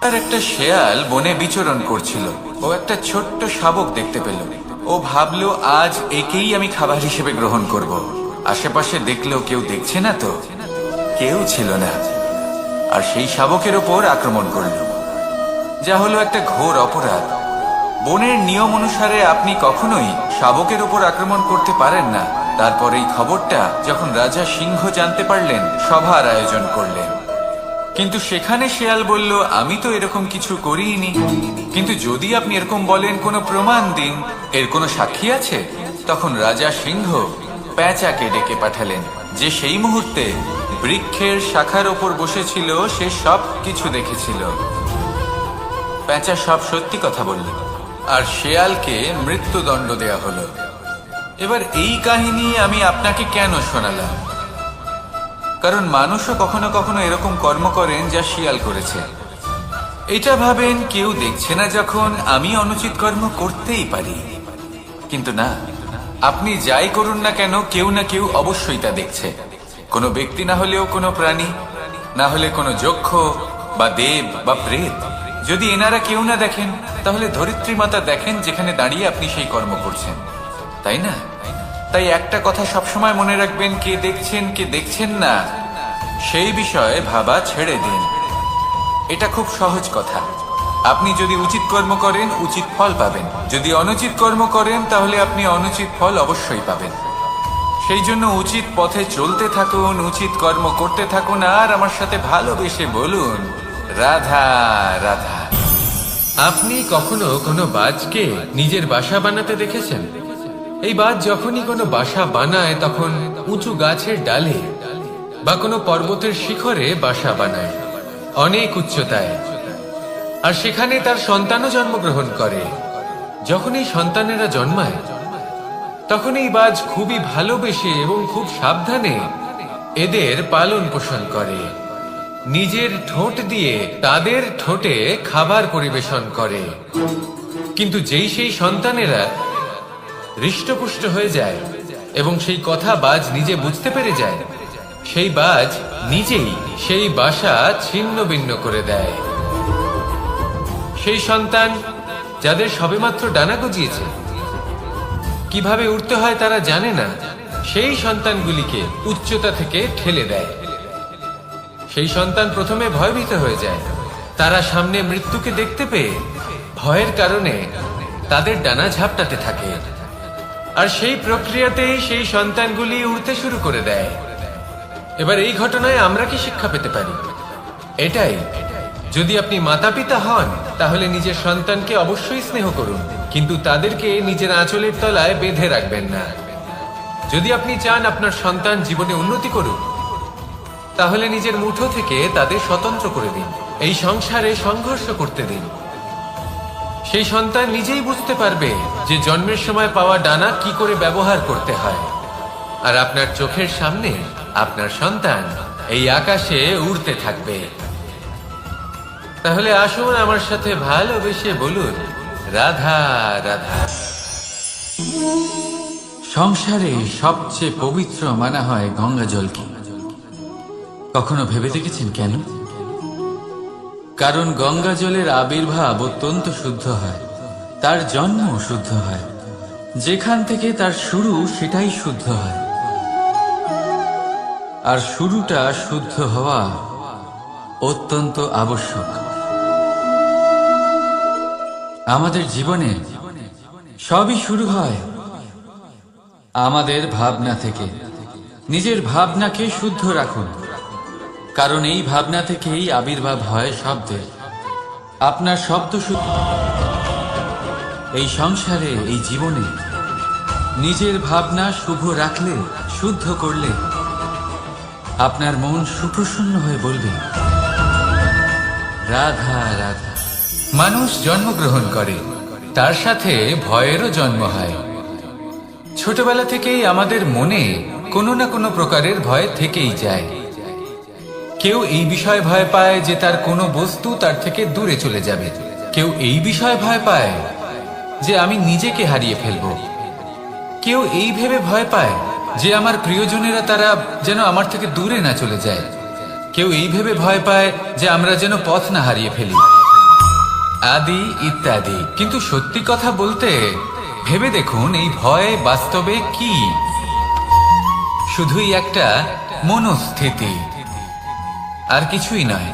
আর একটা শেয়াল বনে বিচরণ করছিল। ও একটা ছোট্ট শাবক দেখতে পেল। ও ভাবলো, আজ একেই আমি খাবার হিসেবে গ্রহণ করব। আশেপাশে দেখলো কেউ দেখছে না, তো কেউ ছিল না। আর সেই শাবকের ওপর আক্রমণ করল, যা হলো একটা ঘোর অপরাধ। বনের নিয়ম অনুসারে আপনি কখনোই শাবকের উপর আক্রমণ করতে পারেন না। তারপর এই খবরটা যখন রাজা সিংহ জানতে পারলেন, সভার আয়োজন করলেন। কিন্তু সেখানে শেয়াল বলল, আমি তো এরকম কিছু করিনি। কিন্তু যদি আপনি এরকম বলেন, কোনো প্রমাণ দিন, এর কোনো সাক্ষী আছে? তখন রাজা সিংহ পেঁচাকে ডেকে পাঠালেন, যে সেই মুহূর্তে বৃক্ষের শাখার ওপর বসেছিল। সে সব কিছু দেখেছিল। পেঁচা সব সত্যি কথা বলল, আর শেয়ালকে মৃত্যুদণ্ড দেয়া হলো। এবার এই কাহিনী আমি আপনাকে কেন শোনালাম? কারণ মানুষও কখনো কখনো এরকম কর্ম করেন যা শিয়াল করেছে। এটা ভাবেন কেউ দেখছে না, যখন আমি অনুচিত কর্ম করতেই পারি। কিন্তু না, আপনি যাই করুন না কেন, কেউ না কেউ অবশ্যই তা দেখছে। কোনো ব্যক্তি না হলেও কোনো প্রাণী, না হলে কোনো যক্ষ বা দেব বা প্রেত। যদি এনারা কেউ না দেখেন, তাহলে ধরিত্রী মাতা দেখেন, যেখানে দাঁড়িয়ে আপনি সেই কর্ম করছেন, তাই না? তাই একটা কথা সবসময় মনে রাখবেন, কে দেখছেন কে দেখছেন না সেই বিষয়ে ভাবা ছেড়ে দিন। এটা খুব সহজ কথা। আপনি যদি উচিত কর্ম করেন, উচিত ফল পাবেন। যদি অনুচিত কর্ম করেন, তাহলে আপনি অনুচিত ফল অবশ্যই পাবেন। সেই জন্য উচিত পথে চলতে থাকুন, উচিত কর্ম করতে থাকুন, আর আমার সাথে ভালোবেসে বলুন, রাধা রাধা। আপনি কখনো কোনো বাজকে নিজের বাসা বানাতে দেখেছেন? এই বাজ যখনই কোনো বাসা বানায়, তখন উঁচু গাছের ডালে বা কোনো পর্বতের শিখরে বাসা বানায়, অনেক উচ্চতায়। আর সেখানে তার সন্তানও জন্মগ্রহণ করে। যখন এই সন্তানেরা জন্মায়, তখন এই বাজ খুবই ভালোবেসে এবং খুব সাবধানে এদের পালন পোষণ করে। নিজের ঠোঁট দিয়ে তাদের ঠোঁটে খাবার পরিবেশন করে। কিন্তু যেই সেই সন্তানেরা হৃষ্টপুষ্ট হয়ে যায় এবং সেই কথা বাজ নিজে বুঝতে পেরে যায়, সেই বাজ নিজেই সেই বাসা ছিন্ন ভিন্ন করে দেয়। সেই সন্তান যাদের সবেমাত্র ডানা গজিয়েছে, কিভাবে উঠতে হয় তারা জানে না, সেই সন্তানগুলিকে উচ্চতা থেকে ঠেলে দেয়। সেই সন্তান প্রথমে ভয়ভীত হয়ে যায়। তারা সামনে মৃত্যুকে দেখতে পেয়ে ভয়ের কারণে তাদের ডানা ঝাপটাতে থাকে। আর সেই প্রক্রিয়াতেই সেই সন্তানগুলি উড়তে শুরু করে দেয়। এবার এই ঘটনায় আমরা কি শিক্ষা পেতে পারি? এটাই, যদি আপনি মাতা পিতা হন, তাহলে নিজের সন্তানকে অবশ্যই স্নেহ করুন, কিন্তু তাদেরকে নিজের আঁচলের তলায় বেঁধে রাখবেন না। যদি আপনি চান আপনার সন্তান জীবনে উন্নতি করুক, তাহলে নিজের মুঠো থেকে তাদের স্বতন্ত্র করে দিন। এই সংসারে সংঘর্ষ করতে দিন। সেই সন্তান নিজেই বুঝতে পারবে যে জন্মের সময় পাওয়া ডানা কি করে ব্যবহার করতে হয়। আর আপনার চোখের সামনে আপনার সন্তান এই আকাশে উড়তে থাকবে। তাহলে আসুন আমার সাথে ভালোবেসে বলুন, রাধা রাধা। সংসারে সবচেয়ে পবিত্র মানা হয় গঙ্গা জলকে। কখনো ভেবে দেখেছেন কেন? কারণ গঙ্গা জলের আবির্ভাব অত্যন্ত শুদ্ধ হয়, তার জন্ম শুদ্ধ হয়, যেখান থেকে তার শুরু সেটাই শুদ্ধ হয়। আর শুরুটা শুদ্ধ হওয়া অত্যন্ত আবশ্যক। আমাদের জীবনে সবই শুরু হয় আমাদের ভাবনা থেকে। নিজের ভাবনাকে শুদ্ধ রাখুন, কারণ এই ভাবনা থেকেই আবির্ভাব হয় শব্দের। আপনার শব্দ শুদ্ধ। এই সংসারে, এই জীবনে নিজের ভাবনা শুভ রাখলে, শুদ্ধ করলে, আপনার মন সুপ্রসন্ন হয়ে বলবে, রাধা রাধা। মানুষ জন্মগ্রহণ করে, তার সাথে ভয়েরও জন্ম হয়। ছোটবেলা থেকেই আমাদের মনে কোনো না কোনো প্রকারের ভয় থেকেই যায়। কেউ এই বিষয়ে ভয় পায় যে তার কোনো বস্তু তার থেকে দূরে চলে যাবে। কেউ এই বিষয়ে ভয় পায় যে আমি নিজেকে হারিয়ে ফেলব। কেউ এই ভেবে ভয় পায় যে আমার প্রিয়জনেরা তারা যেন আমার থেকে দূরে না চলে যায়। কেউ এই ভেবে ভয় পায় যে আমরা যেন পথ না হারিয়ে ফেলি। আদি ইত্যাদি। কিন্তু সত্যি কথা বলতে ভেবে দেখুন, এই ভয় বাস্তবে কি? শুধুই একটা মনস্থিতি, আর কিছুই নয়।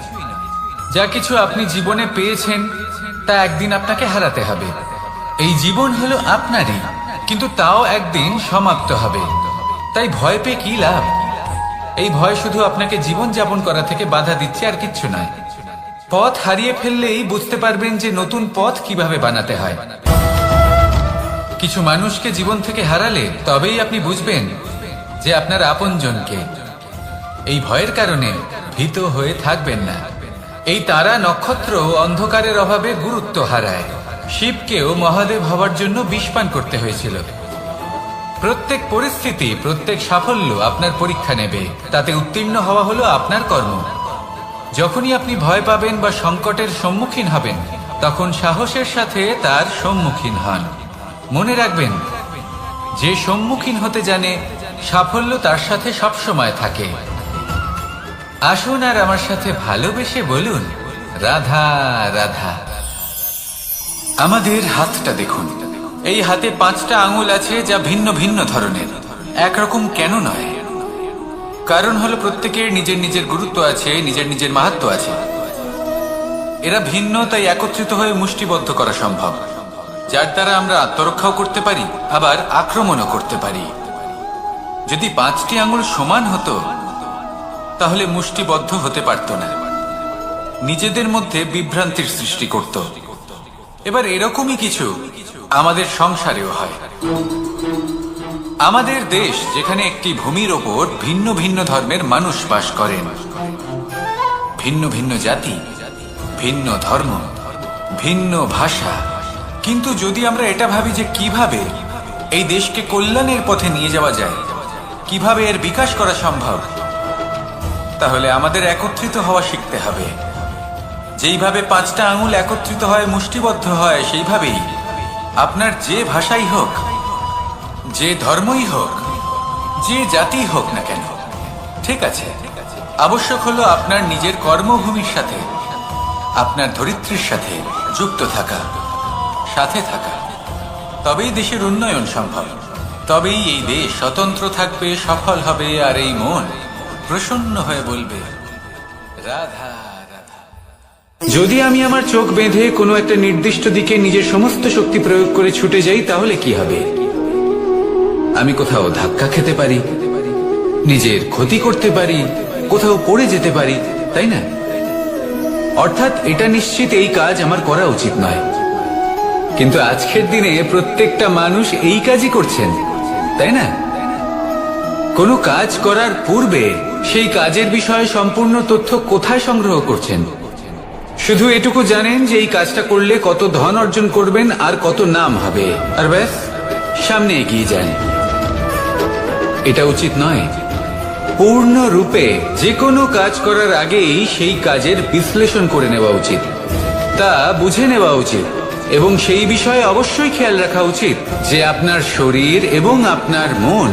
যা কিছু আপনি জীবনে পেয়েছেন তা একদিন আপনাকে হারাতে হবে। এই জীবন হলো আপনারই, কিন্তু তাও একদিন সমাপ্ত হবে। তাই ভয় পেয়ে কি লাভ? এই ভয় শুধু আপনাকে জীবন যাপন করা থেকে বাধা দিচ্ছে, আর কিচ্ছু নয়। পথ হারিয়ে ফেললেই বুঝতে পারবেন যে নতুন পথ কিভাবে বানাতে হয়। কিছু মানুষকে জীবন থেকে হারালে তবেই আপনি বুঝবেন যে আপনার আপনজনকে। এই ভয়ের কারণে ভীত হয়ে থাকবেন না। এই তারা নক্ষত্র অন্ধকারের অভাবে গুরুত্ব হারায়। শিবকেও মহাদেব হওয়ার জন্য বিষ পান করতে হয়েছিল। প্রত্যেক পরিস্থিতি, প্রত্যেক সাফল্য আপনার পরীক্ষা নেবে। তাতে উত্তীর্ণ হওয়া হলো আপনার কর্ম। যখনই আপনি ভয় পাবেন বা সংকটের সম্মুখীন হবেন, তখন সাহসের সাথে তার সম্মুখীন হন। মনে রাখবেন, যে সম্মুখীন হতে জানে, সাফল্য তার সাথে সবসময় থাকে। আসুন আর আমার সাথে ভালোবেসে বলুন, রাধা রাধা। আমাদের হাতটা দেখুন। এই হাতে 5টা আঙুল আছে, যা ভিন্ন ভিন্ন ধরনের। একরকম কেন নয়? কারণ হলো প্রত্যেকের নিজের নিজের গুরুত্ব আছে, নিজের নিজের মাহাত্ম্য আছে। এরা ভিন্ন, তাই একত্রিত হয়ে মুষ্টিবদ্ধ করা সম্ভব, যার দ্বারা আমরা আত্মরক্ষাও করতে পারি, আবার আক্রমণও করতে পারি। যদি 5টি আঙুল সমান হতো, তাহলে মুষ্টিবদ্ধ হতে পারত না, নিজেদের মধ্যে বিভ্রান্তির সৃষ্টি করত। এবার এরকমই কিছু আমাদের সংসারেও হয়। আমাদের দেশ, যেখানে একটি ভূমির ওপর ভিন্ন ভিন্ন ধর্মের মানুষ বাস করেন, ভিন্ন ভিন্ন জাতি, ভিন্ন ধর্ম, ভিন্ন ভাষা। কিন্তু যদি আমরা এটা ভাবি যে কিভাবে এই দেশকে কল্যাণের পথে নিয়ে যাওয়া যায়, কিভাবে এর বিকাশ করা সম্ভব, তাহলে আমাদের একত্রিত হওয়া শিখতে হবে। যেইভাবে 5টা আঙুল একত্রিত হয়, মুষ্টিবদ্ধ হয়, সেইভাবেই আপনার যে ভাষাই হোক, যে ধর্মই হোক, যে জাতি হোক না কেন, ঠিক আছে, আবশ্যক হলো আপনার নিজের কর্মভূমির সাথে, আপনার ধরিত্রীর সাথে যুক্ত থাকা, সাথে থাকা। তবেই দেশের উন্নয়ন সম্ভব। তবেই এই দেশ স্বতন্ত্র থাকবে, সফল হবে, আর এই মন প্রসন্ন হয়ে বলবে, রাধা রাধা। যদি আমি আমার চোখ বেঁধে কোনো একটা নির্দিষ্ট দিকে নিজের সমস্ত শক্তি প্রয়োগ করে ছুটে যাই, তাহলে কি হবে? আমি কোথাও ধাক্কা খেতে পারি, নিজের ক্ষতি করতে পারি, কোথাও পড়ে যেতে পারি, তাই না? অর্থাৎ এটা নিশ্চিত এই কাজ আমার করা উচিত নয়। কিন্তু আজকের দিনে প্রত্যেকটা মানুষ এই কাজই করছেন, তাই না? কোনো কাজ করার পূর্বে সেই কাজের বিষয়ে সম্পূর্ণ তথ্য কোথায় সংগ্রহ করছেন? শুধু এটুকু জানেন যে এই কাজটা করলে কত ধন অর্জন করবেন আর কত নাম হবে, আর ব্যাস সামনে এগিয়ে যান। এটা উচিত নয়। পূর্ণরূপে যে কোনো কাজ করার আগেই সেই কাজের বিশ্লেষণ করে নেওয়া উচিত, তা বুঝে নেওয়া উচিত, এবং সেই বিষয়ে অবশ্যই খেয়াল রাখা উচিত যে আপনার শরীর এবং আপনার মন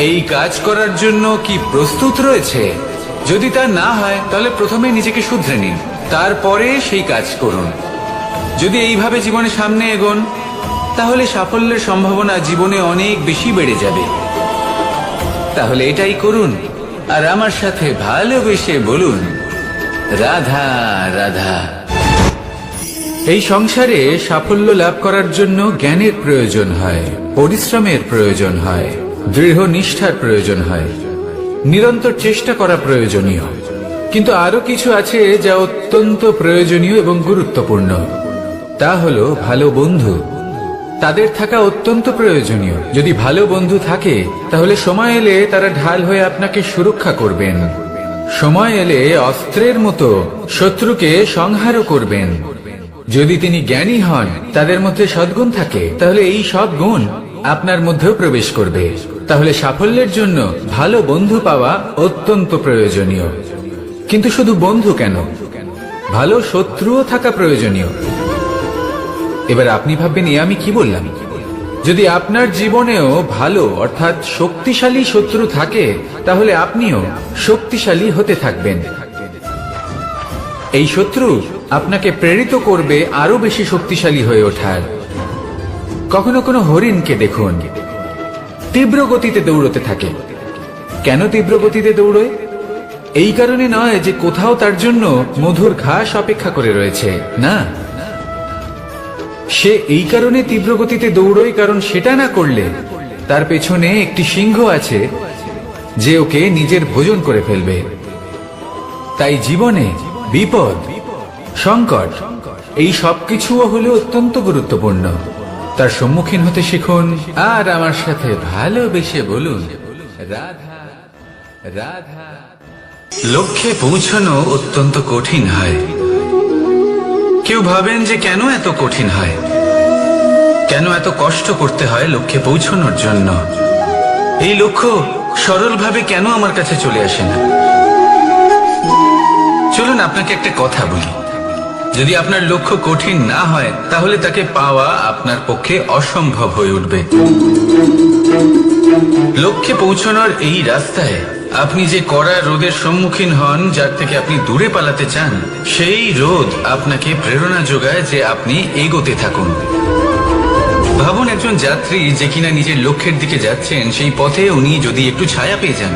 এই কাজ করার জন্য কি প্রস্তুত রয়েছে। যদি তা না হয়, তাহলে প্রথমে নিজেকে শুধরে নিন, তারপরে সেই কাজ করুন। যদি এইভাবে জীবনে সামনে এগোন, তাহলে সাফল্যের সম্ভাবনা জীবনে অনেক বেশি বেড়ে যাবে। তাহলে এটাই করুন, আর আমার সাথে ভালোবেসে বলুন, রাধা রাধা। এই সংসারে সাফল্য লাভ করার জন্য জ্ঞানের প্রয়োজন হয়, পরিশ্রমের প্রয়োজন হয়, দৃঢ় নিষ্ঠার প্রয়োজন হয়, নিরন্তর চেষ্টা করা প্রয়োজনীয়। কিন্তু আরো কিছু আছে যা অত্যন্ত প্রয়োজনীয় এবং গুরুত্বপূর্ণ। তা হলো ভালো বন্ধু। তাদের থাকা অত্যন্ত প্রয়োজনীয়। যদি ভালো বন্ধু থাকে, তাহলে সময় এলে তারা ঢাল হয়ে আপনাকে সুরক্ষা করবেন। সময় এলে অস্ত্রের মতো শত্রুকে সংহারও করবেন। যদি তিনি জ্ঞানী হন, তাদের মধ্যে সদ্গুণ থাকে, তাহলে এই সব গুণ আপনার মধ্যেও প্রবেশ করবে। তাহলে সাফল্যের জন্য ভালো বন্ধু পাওয়া অত্যন্ত প্রয়োজনীয়। কিন্তু শুধু বন্ধু কেন, ভালো শত্রুও থাকা প্রয়োজনীয়। এবার আপনি ভাববেন, আমি কি বললাম? যদি আপনার জীবনেও ভালো অর্থাৎ শক্তিশালী শত্রু থাকে, তাহলে আপনিও শক্তিশালী হতে থাকবেন। এই শত্রু আপনাকে প্রেরিত করবে আরো বেশি শক্তিশালী হয়ে ওঠার। কখনো কোনো হরিণকে দেখুন, তীব্র গতিতে দৌড়তে থাকে। কেন তীব্র গতিতে দৌড়য়? এই কারণে নয় যে কোথাও তার জন্য মধুর ঘাস অপেক্ষা করে রয়েছে, না, সে এই কারণে তীব্র গতিতে দৌড়য় কারণ সেটা না করলে তার পেছনে একটি সিংহ আছে যে ওকে নিজের ভোজন করে ফেলবে। তাই জীবনে বিপদ, সংকট, এই সবকিছুও হলো অত্যন্ত গুরুত্বপূর্ণ। তার সম্মুখীন হতে শিখুন আর আমার সাথে ভালোবেসে বলুন, রাধা রাধা। লক্ষ্যে পৌঁছানো অত্যন্ত কঠিন হয়। কেউ ভাবেন যে কেন এত কঠিন হয়, কেন এত কষ্ট করতে হয় লক্ষ্যে পৌঁছানোর জন্য। এই লক্ষ্য সরলভাবে কেন আমার কাছে চলে আসে না? চলুন আপনাকে একটা কথা বলি, যদি আপনার লক্ষ্য কঠিন না হয় তাহলে তাকে পাওয়া আপনার পক্ষে অসম্ভব হয়ে উঠবে। লক্ষ্যে পৌঁছানোর এই রাস্তায় আপনি যে কড়া রোদের সম্মুখীন হন, যার থেকে আপনি দূরে পালাতে চান, সেই রোদ আপনাকে প্রেরণা যোগায় যে আপনি এগোতে থাকুন। ভাবুন একজন যাত্রী যে কিনা নিজের লক্ষ্যের দিকে যাচ্ছেন, সেই পথে উনি যদি একটু ছায়া পেয়ে যান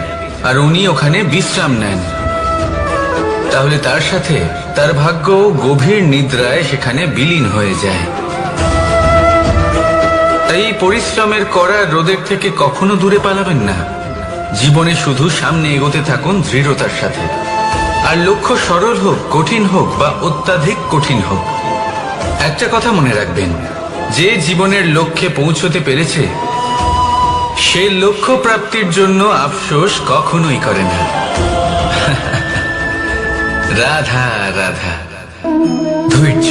আর উনি ওখানে বিশ্রাম নেন, তাহলে তার সাথে তার ভাগ্য গভীর নিদ্রায় সেখানে বিলীন হয়ে যায়। তাই পরিশ্রমের কড়া রোদের থেকে কখনো দূরে পালাবেন না। জীবনে শুধু সামনে এগোতে থাকুন দৃঢ়তার সাথে। আর লক্ষ্য সরল হোক, কঠিন হোক বা অত্যাধিক কঠিন হোক, একটা কথা মনে রাখবেন, যে জীবনের লক্ষ্যে পৌঁছতে পেরেছে সে লক্ষ্য প্রাপ্তির জন্য আফসোস কখনোই করে না। রাধা রাধা। ধৈর্য,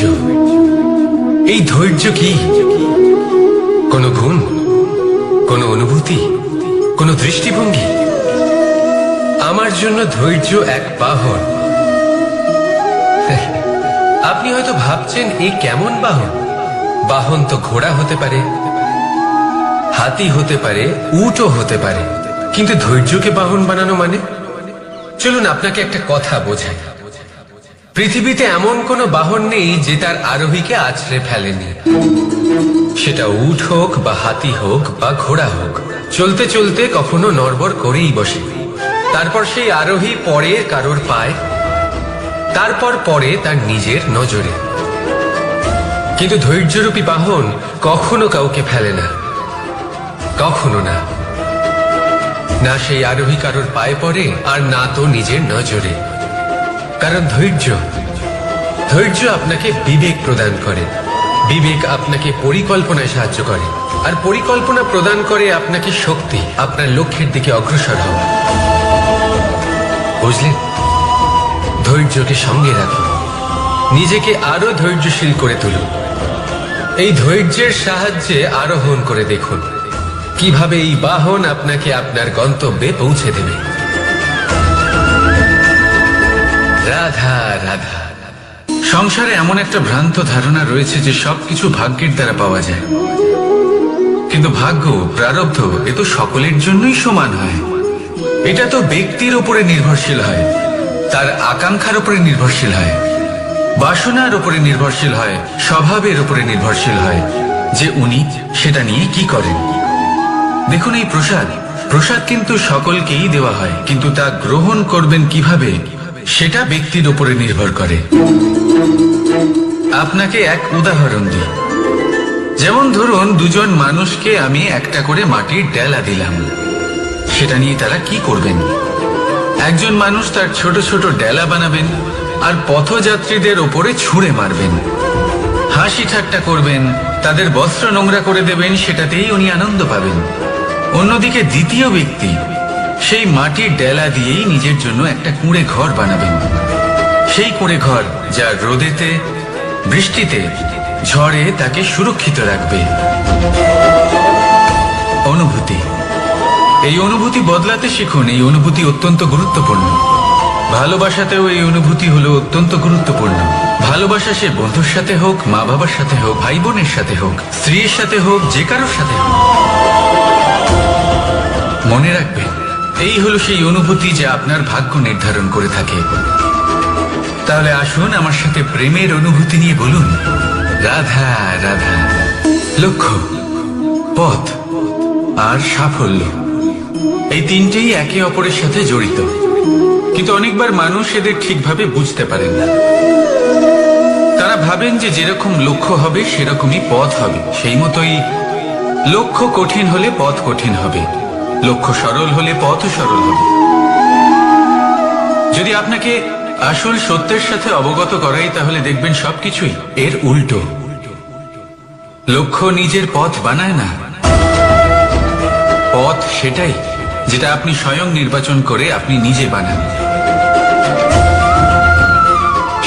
এই ধৈর্য কি কোনো গুণ, কোনো অনুভূতি, কোনো দৃষ্টিভঙ্গি? আমার জন্য ধৈর্য এক বাহন। আপনি হয়তো ভাবছেন এই কেমন বাহন? বাহন তো ঘোড়া হতে পারে, হাতি হতে পারে, উটও হতে পারে, কিন্তু ধৈর্যকে বাহন বানানো মানে? চলুন আপনাকে একটা কথা বোঝাই। পৃথিবীতে এমন কোনো বাহন নেই যে তার আরোহীকে আছড়ে ফেলেনি। সেটা উট হোক বা হাতি হোক বা ঘোড়া হোক, চলতে চলতে কখনো নড়বড় করেই বসে। তারপর সেই আরোহী পড়ে কারোর পায়, তারপর পড়ে তার নিজের নজরে। কিন্তু ধৈর্যরূপী বাহন কখনো কাউকে ফেলে না, কখনো না। না সেই আরোহী কারোর পায়ে পড়ে আর না তো নিজের নজরে। কারণ ধৈর্য আপনাকে বিবেক প্রদান করে, বিবেক আপনাকে পরিকল্পনায় সাহায্য করে, আর পরিকল্পনা প্রদান করে আপনাকে শক্তি, আপনার লক্ষ্যের দিকে অগ্রসর হওয়া। বুঝলেন? ধৈর্যকে সঙ্গে রাখুন, নিজেকে আরো ধৈর্যশীল করে তুলুন। এই ধৈর্যের সাহায্যে আরোহণ করে দেখুন কিভাবে এই বাহন আপনাকে আপনার গন্তব্যে পৌঁছে দেবে। রাধা রাধা। সংসারে এমন একটা ভ্রান্ত ধারণা রয়েছে যে সবকিছু ভাগ্যের দ্বারা পাওয়া যায়, কিন্তু ভাগ্য, প্রারব্ধ এ তো সকলের জন্যই সমান হয়। এটা তো ব্যক্তির উপরে নির্ভরশীল হয়, তার আকাঙ্ক্ষার উপরে নির্ভরশীল হয়, বাসনার উপরে নির্ভরশীল হয়, স্বভাবের উপরে নির্ভরশীল হয় যে উনি সেটা নিয়ে কি করেন। দেখুন এই প্রসাদ কিন্তু সকলকেই দেওয়া হয়, কিন্তু তা গ্রহণ করবেন কিভাবে সেটা ব্যক্তির উপরে নির্ভর করে। আপনাকে এক উদাহরণ দিই। যেমন ধরুন দুজন মানুষকে আমি একটা করে মাটির ডেলা দিলাম, সেটা নিয়ে তারা কি করবেন? একজন মানুষ তার ছোট ছোট ডেলা বানাবেন আর পথযাত্রীদের ওপরে ছুঁড়ে মারবেন, হাসি ঠাট্টা করবেন, তাদের বস্ত্র নোংরা করে দেবেন, সেটাতেই উনি আনন্দ পাবেন। অন্যদিকে দ্বিতীয় ব্যক্তি সেই মাটির ডেলা দিয়েই নিজের জন্য একটা কুঁড়ে ঘর বানাবেন। সেই কুঁড়ে ঘর যা রোদেতে, বৃষ্টিতে, ঝড়ে তাকে সুরক্ষিত রাখবে। অনুভূতি, এই অনুভূতি বদলাতে শিখুন। এই অনুভূতি অত্যন্ত গুরুত্বপূর্ণ। ভালোবাসাতেও এই অনুভূতি হলো অত্যন্ত গুরুত্বপূর্ণ। ভালোবাসা সে বন্ধুর সাথে হোক, মা বাবার সাথে হোক, ভাই বোনের সাথে হোক, স্ত্রীর সাথে হোক, যে কারোর সাথে হোক, মনে রাখবেন এই হলো সেই অনুভূতি যা আপনার ভাগ্য নির্ধারণ করে থাকে। তাহলে আসুন আমার সাথে প্রেমের অনুভূতি নিয়ে বলুন, রাধা রাধা। লক্ষ্য, পথ আর সাফল্য, এই তিনটেই একে অপরের সাথে জড়িত, কিন্তু অনেকবার মানুষ এদের ঠিকভাবে বুঝতে পারেন না। তারা ভাবেন যে যেরকম লক্ষ্য হবে সেরকমই পথ হবে, সেই মতোই লক্ষ্য কঠিন হলে পথ কঠিন হবে, লক্ষ্য সরল হলে পথও সরল হবে। যদি আপনাকে আসল সত্যের সাথে অবগত করাই, তাহলে দেখবেন সবকিছুই এর উল্টো। লক্ষ্য নিজের পথ বানায় না, পথ সেটাই যেটা আপনি স্বয়ং নির্বাচন করে আপনি নিজে বানান।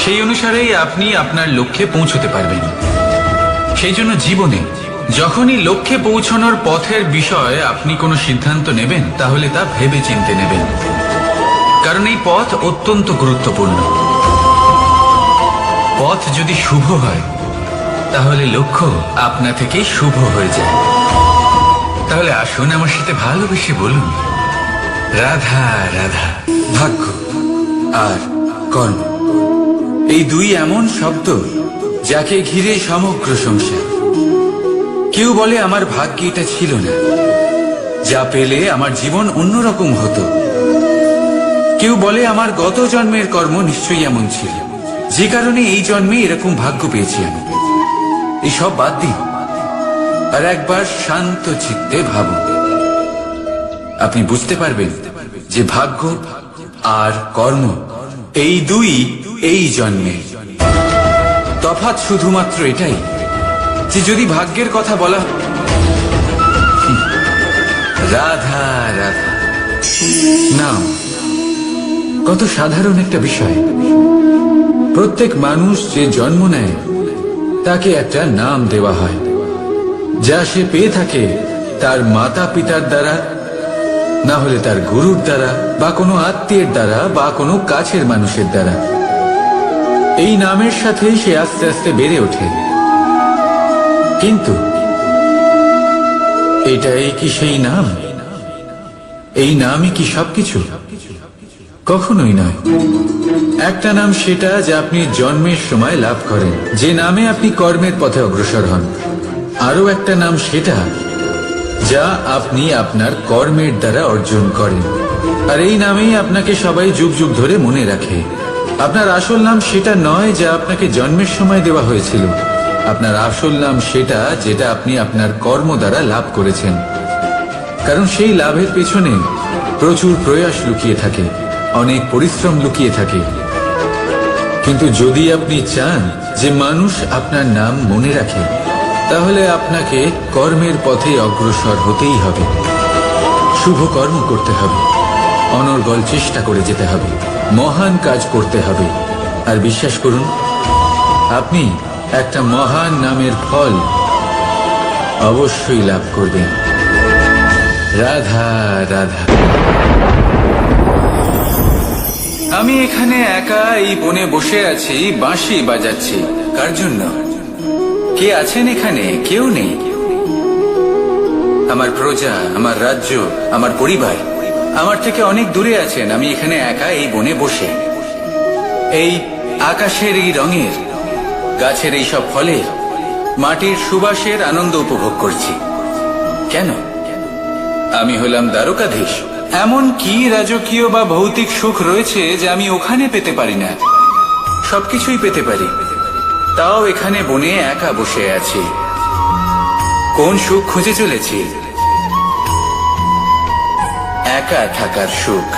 সেই অনুসারেই আপনি আপনার লক্ষ্যে পৌঁছতে পারবেন। সেই জন্য জীবনে যখনই লক্ষ্যে পৌঁছানোর পথের বিষয়ে আপনি কোনো সিদ্ধান্ত নেবেন, তাহলে তা ভেবে চিন্তে নেবেন, কারণ এই পথ অত্যন্ত গুরুত্বপূর্ণ। পথ যদি শুভ হয়, তাহলে লক্ষ্য আপনা থেকেই শুভ হয়ে যায়। তাহলে আসুন আমার সাথে ভালোবেসে বলুন, রাধা রাধা। ভাগ্য আর কর্ম, এই দুই এমন শব্দ যাকে ঘিরে সমগ্র সংসার। কেউ বলে আমার ভাগ্যে এটা ছিল না, যা পেলে আমার জীবন অন্যরকম হতো। কেউ বলে আমার গত জন্মের কর্ম নিশ্চয়ই এমন ছিল, যে কারণে এই জন্মে এরকম ভাগ্য পেয়েছি আমি। এসব বাদ দিন আর একবার শান্ত চিত্তে ভাবুন। আপনি বুঝতে পারবেন যে ভাগ্য আর কর্ম এই দুই এই জন্মে। তফাৎ শুধুমাত্র এটাই যে যদি ভাগ্যের কথা বলা রাধা রাধা নাম, কত সাধারণ একটা বিষয়। প্রত্যেক মানুষ যে জন্ম নেয় তাকে একটা নাম দেওয়া হয়, যা সে পেয়ে থাকে তার মাতা পিতার দ্বারা, না হলে তার গুরুর দ্বারা, বা কোনো আত্মীয়ের দ্বারা, বা কোনো কাছের মানুষের দ্বারা। এই নামের সাথেই সে আস্তে আস্তে বেড়ে ওঠে। কিন্তু এটাই কি সেই নাম? এই নামই কি সবকিছু? কখনোই নয়। একটা নাম সেটা যা আপনি জন্মের সময় লাভ করেন, যে নামে আপনি কর্মের পথে অগ্রসর হন। আরো একটা নাম সেটা যা আপনি আপনার কর্মের দ্বারা অর্জন করেন, আর এই নামেই আপনাকে সবাই যুগ যুগ ধরে মনে রাখে। আপনার আসল নাম সেটা নয় যা আপনাকে জন্মের সময় দেওয়া হয়েছিল। আপনার আসল নাম সেটা যেটা আপনি আপনার কর্ম দ্বারা লাভ করেছেন, কারণ সেই লাভের পেছনে প্রচুর প্রয়াস লুকিয়ে থাকে, অনেক পরিশ্রম লুকিয়ে থাকে। কিন্তু যদি আপনি চান যে মানুষ আপনার নাম মনে রাখে, তাহলে আপনাকে কর্মের পথে অগ্রসর হতেই হবে, শুভ কর্ম করতে হবে, অনর্গল চেষ্টা করে যেতে হবে, মহান কাজ করতে হবে। আর বিশ্বাস করুন, আপনি একটা মহান নামের ফল অবশ্যই লাভ করবেন। রাধা রাধা। আমি এখানে একা এই বনে বসে আছি, বাঁশি বাজাচ্ছি। কার জন্য? কে আছেন এখানে? কেউ নেই। আমার প্রজা, আমার রাজ্য, আমার পরিবার আমার থেকে অনেক দূরে আছেন। আমি এখানে একা এই বনে বসে এই আকাশের এই রঙের, গাছের এই সব ফলের, মাটির সুবাসের আনন্দ উপভোগ করছি। কেন? আমি হলাম দ্বারকাধীশ। এমন কি রাজকীয় বা ভৌতিক সুখ রয়েছে যে আমি ওখানে পেতে পারি না? সবকিছুই পেতে পারি, তাও এখানে বনে একা বসে আছি। কোন সুখ খুঁজে চলেছি? একা থাকার সুখ।